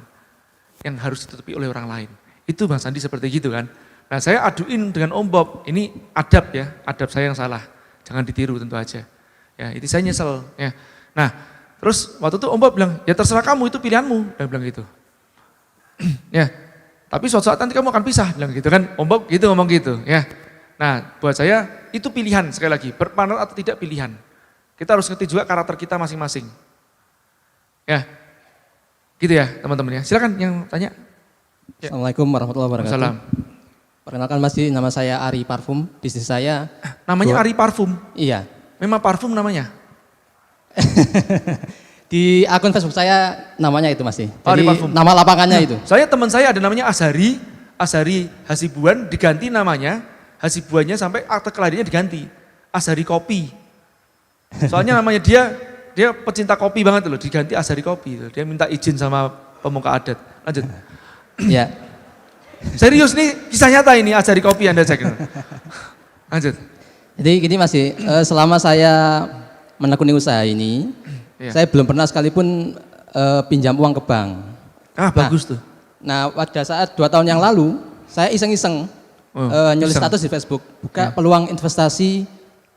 yang harus ditutupi oleh orang lain. Itu Bang Sandi seperti gitu kan. Nah saya aduin dengan Om Bob, ini adab ya, adab saya yang salah. Jangan ditiru tentu aja. Ya itu saya nyesel. Ya. Nah terus waktu itu Om Bob bilang, ya terserah kamu itu pilihanmu. Dia bilang gitu. Ya, tapi suatu saat nanti kamu akan pisah. Bilang gitu kan, Om Bob gitu ngomong gitu. Ya. Nah buat saya itu pilihan sekali lagi, berpartner atau tidak pilihan. Kita harus ngerti juga karakter kita masing-masing. Ya, gitu ya teman-teman ya. Silakan yang tanya. Ya. Assalamualaikum warahmatullahi wabarakatuh. Salam. Perkenalkan Mas, nama saya Ari Parfum. Bisnis saya. Namanya Ari Parfum. Iya. Memang parfum namanya. Di akun Facebook saya namanya itu Mas. Ari Jadi Parfum. nama lapangannya itu. Saya teman saya ada namanya Azhari Hasibuan diganti namanya, Hasibuannya sampai akte kelahirannya diganti. Azhari Kopi. Soalnya namanya dia pecinta kopi banget loh, diganti Azhari Kopi. Dia minta izin sama pemuka adat. Lanjut. Ya. Serius nih, kisah nyata ini Azhari Kopi Anda cek. Lanjut. Jadi gini Mas, selama saya menekuni usaha ini, Iya. saya belum pernah sekalipun pinjam uang ke bank. Bagus tuh. Nah, pada saat 2 tahun yang lalu, saya iseng-iseng nyulis iseng. status di Facebook, buka peluang investasi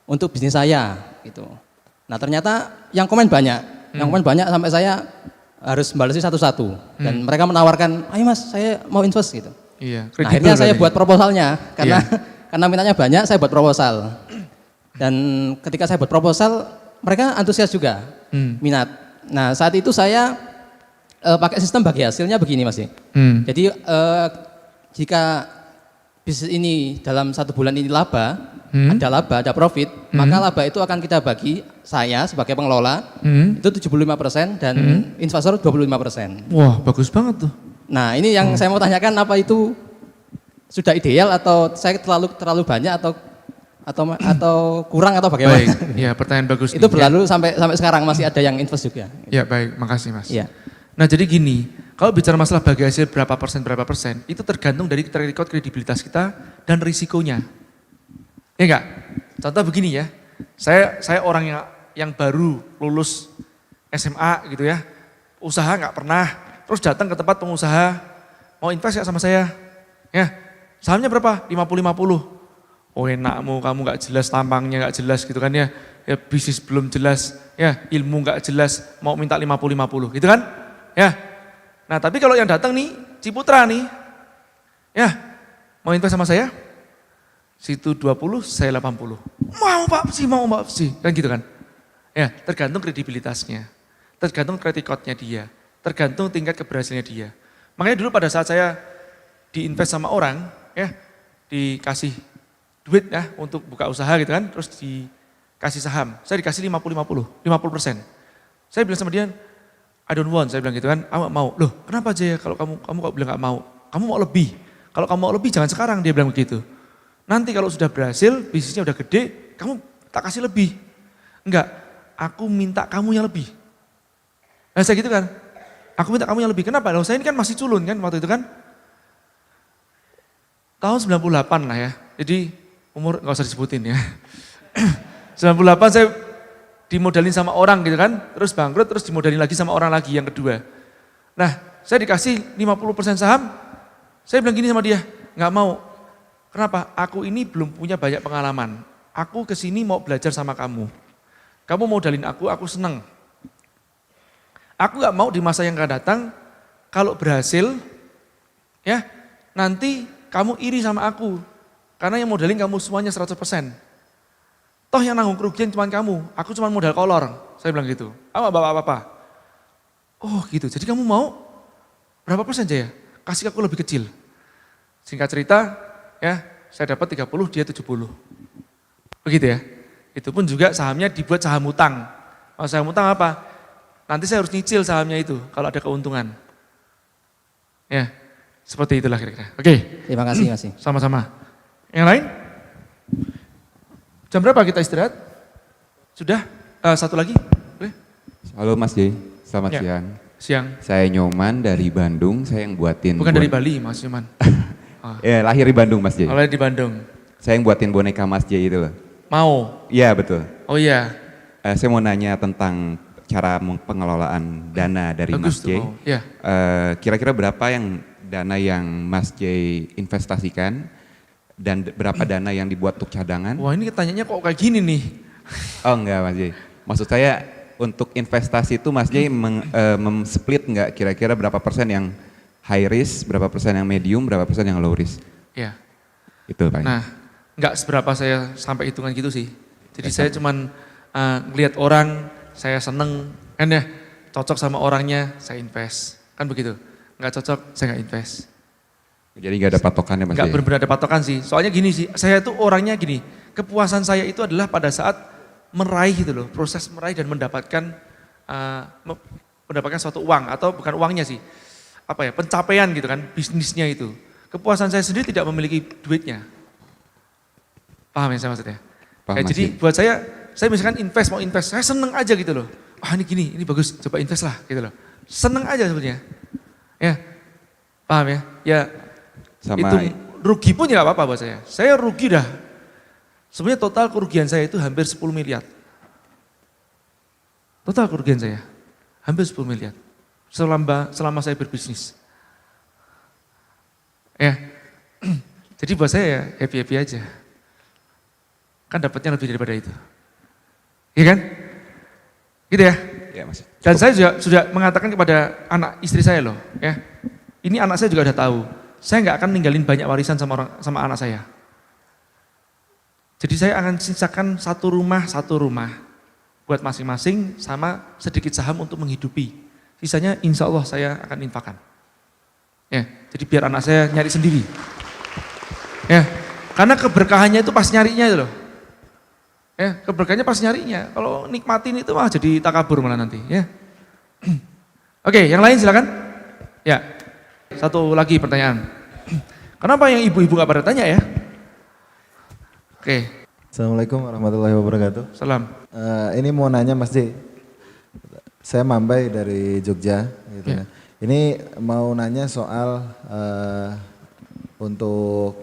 untuk bisnis saya, gitu. Nah, ternyata yang komen banyak, sampai saya harus balesi satu-satu. Dan mereka menawarkan, ayo Mas, saya mau invest gitu. Iya, Nah, akhirnya saya buat proposalnya, karena mintanya banyak, saya buat proposal. Dan ketika saya buat proposal, mereka antusias juga, minat. Nah, saat itu saya pakai sistem bagi hasilnya begini Mas. Jadi jika bisnis ini dalam 1 bulan ini laba, ada profit, maka laba itu akan kita bagi, saya sebagai pengelola, itu 75% dan investor 25%. Wah, bagus banget tuh. Nah, ini yang saya mau tanyakan, apa itu sudah ideal atau saya terlalu banyak atau kurang atau bagaimana? Baik, ya pertanyaan bagus. Itu nih. berlalu sampai sekarang masih ada yang invest juga. Ya baik, makasih Mas. Iya. Nah jadi gini, kalau bicara masalah bagi hasil berapa persen, itu tergantung dari track record kredibilitas kita dan risikonya. Ya enggak? Contoh begini ya, saya orang yang baru lulus SMA gitu ya, usaha nggak pernah, terus datang ke tempat pengusaha, mau invest nggak sama saya? Ya, sahamnya berapa? 50-50. Oh enakmu, kamu nggak jelas, tampangnya nggak jelas gitu kan ya, bisnis belum jelas, ya ilmu nggak jelas, mau minta 50-50 gitu kan? Ya, nah tapi kalau yang datang nih, Ciputra nih, ya mau invest sama saya? Situ 20, saya 80. Mau Pak sih, kan gitu kan? Ya, tergantung kredibilitasnya, tergantung track recordnya dia, tergantung tingkat keberhasilannya dia. Makanya dulu pada saat saya diinvest sama orang, ya dikasih duit ya untuk buka usaha gitu kan, terus dikasih saham, saya dikasih 50%. Saya bilang sama dia, I don't want, saya bilang gitu kan, aku gak mau. Loh kenapa aja ya kalau kamu kok bilang gak mau, kamu mau lebih. Kalau kamu mau lebih jangan sekarang, dia bilang begitu. Nanti kalau sudah berhasil, bisnisnya udah gede, kamu tak kasih lebih. Enggak, aku minta kamu yang lebih. Nah saya gitu kan, aku minta kamu yang lebih, kenapa? Loh saya ini kan masih culun kan waktu itu kan. Tahun 98 lah ya, jadi umur nggak usah disebutin ya. 98 saya dimodalin sama orang gitu kan, terus bangkrut, terus dimodalin lagi sama orang lagi yang kedua. Nah, saya dikasih 50% saham, saya bilang gini sama dia, nggak mau. Kenapa? Aku ini belum punya banyak pengalaman. Aku kesini mau belajar sama kamu. Kamu modalin aku seneng. Aku gak mau di masa yang akan datang, kalau berhasil, ya nanti kamu iri sama aku. Karena yang modalin kamu semuanya 100%. Toh yang nanggung kerugian cuma kamu, aku cuma modal kolor. Saya bilang gitu. Apa apa-apa. Oh gitu, jadi kamu mau berapa persen Jaya? Kasih aku lebih kecil. Singkat cerita, ya saya dapat 30, dia 70. Begitu ya. Itu pun juga sahamnya dibuat saham utang. Kalau saham utang apa? Nanti saya harus nyicil sahamnya itu kalau ada keuntungan. Ya, seperti itulah kira-kira. Oke. Terima kasih, Mas. Sama-sama. Yang lain? Jam berapa kita istirahat? Sudah? Satu lagi? Boleh? Halo Mas J, selamat Ya. siang. Siang. Saya Nyoman dari Bandung, saya yang buatin. Bukan dari Bali, Mas Yuman. Ya, lahir di Bandung Mas J. Kalau di Bandung. Saya yang buatin boneka Mas J itu loh. Mau? Iya betul. Oh iya. Saya mau nanya tentang cara pengelolaan dana dari Bagus Mas tuh, J. mau. Ya. Kira-kira berapa yang dana yang Mas J investasikan dan berapa dana yang dibuat untuk cadangan? Wah ini tanyanya kok kayak gini nih. Oh enggak Mas J. Maksud saya untuk investasi itu Mas J split enggak kira-kira berapa persen yang high risk, berapa persen yang medium, berapa persen yang low risk? Ya. Itu Pak. Nah, enggak seberapa saya sampai hitungan gitu sih. Jadi saya cuman ngelihat orang, saya seneng, kan ya, cocok sama orangnya, saya invest. Kan begitu. Enggak cocok, saya enggak invest. Jadi nggak ada patokannya Mas Enggak J? benar-benar ada patokan sih. Soalnya gini sih, saya tuh orangnya gini, kepuasan saya itu adalah pada saat meraih gitu loh, proses meraih dan mendapatkan suatu uang atau bukan uangnya sih, apa ya, pencapaian gitu kan, bisnisnya itu. Kepuasan saya sendiri tidak memiliki duitnya. Paham ya saya maksudnya? Paham, Mas Jadi J. buat saya misalkan mau invest, saya seneng aja gitu loh. Wah ini gini, ini bagus, coba invest lah gitu loh. Seneng aja sebetulnya. Ya, paham ya? Ya, Sama itu rugi pun ya gak apa-apa buat saya. Saya rugi dah. Sebenarnya total kerugian saya itu hampir 10 miliar. Total kerugian saya hampir 10 miliar. Selama saya berbisnis. Ya. Jadi buat saya ya happy-happy aja. Kan dapatnya lebih daripada itu. Iya kan? Gitu ya. ya Mas. Dan saya juga sudah mengatakan kepada anak istri saya loh, ya. Ini anak saya juga udah tahu. Saya nggak akan ninggalin banyak warisan sama anak saya. Jadi saya akan sisakan satu rumah buat masing-masing sama sedikit saham untuk menghidupi. Sisanya insya Allah saya akan infakkan. Ya, jadi biar anak saya nyari sendiri. Ya, karena keberkahannya itu pas nyarinya itu loh. Ya, keberkahannya pas nyarinya. Kalau nikmatin itu mah jadi takabur malah nanti. Ya. Oke, yang lain silakan. Ya, satu lagi pertanyaan. Kenapa yang ibu-ibu gak pada tanya ya? Oke, Assalamualaikum warahmatullahi wabarakatuh. salam. Ini mau nanya Mas J, saya Mambai dari Jogja. Gitu Ya. ya. Ini mau nanya soal untuk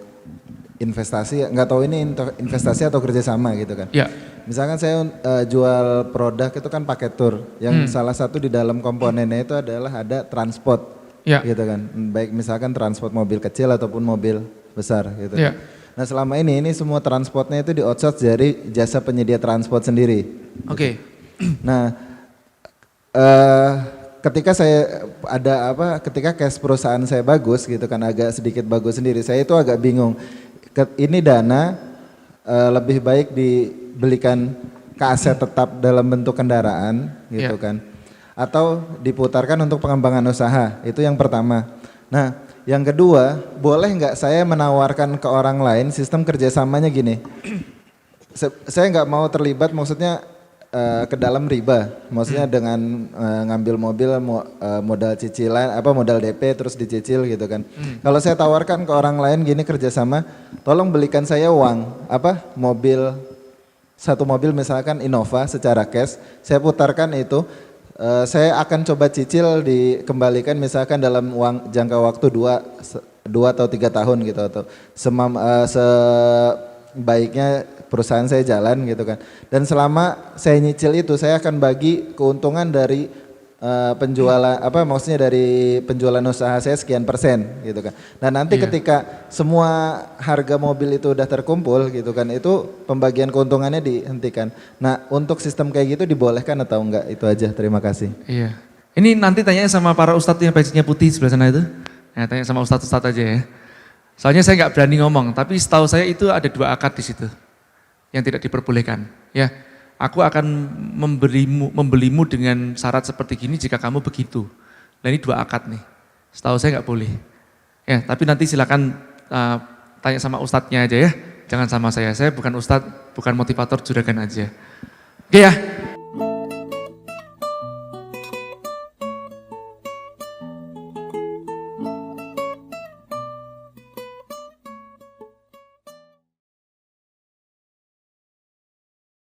investasi, nggak tahu ini investasi atau kerjasama gitu kan. Ya, Misalkan saya jual produk itu kan paket tour, yang salah satu di dalam komponennya itu adalah ada transport. ya, Gitu kan, baik misalkan transport mobil kecil ataupun mobil besar gitu. ya. Nah selama ini semua transportnya itu di outsource dari jasa penyedia transport sendiri. Oke, Nah ketika saya ketika cash perusahaan saya bagus gitu kan, agak sedikit bagus sendiri, saya itu agak bingung. Ini dana lebih baik dibelikan ke aset tetap dalam bentuk kendaraan gitu Ya. kan, atau diputarkan untuk pengembangan usaha, itu yang pertama. Nah yang kedua, boleh nggak saya menawarkan ke orang lain sistem kerjasamanya gini, saya nggak mau terlibat maksudnya ke dalam riba, maksudnya dengan ngambil mobil modal cicilan, modal DP terus dicicil gitu kan. Kalau saya tawarkan ke orang lain gini kerjasama, tolong belikan saya uang, satu mobil misalkan Innova secara cash, saya putarkan itu. Saya akan coba cicil dikembalikan misalkan dalam jangka waktu 2 atau 3 tahun gitu, atau sebaiknya perusahaan saya jalan gitu kan. Dan selama saya nyicil itu saya akan bagi keuntungan dari penjualan apa maksudnya dari penjualan usaha saya sekian persen gitu kan. Nah nanti ketika semua harga mobil itu udah terkumpul gitu kan, itu pembagian keuntungannya dihentikan. Nah untuk sistem kayak gitu dibolehkan atau enggak, itu aja, terima kasih. Iya. Ini nanti tanyanya sama para ustadz yang bajunya putih sebelah sana itu. Ya, tanya sama ustadz-ustadz aja ya. Soalnya saya nggak berani ngomong, tapi setahu saya itu ada 2 akad di situ yang tidak diperbolehkan. Ya, aku akan membelimu dengan syarat seperti gini jika kamu begitu. Nah ini 2 akad nih. Setahu saya nggak boleh. Ya, tapi nanti silakan tanya sama ustadznya aja ya. Jangan sama saya bukan ustadz, bukan motivator juragan aja. Oke ya.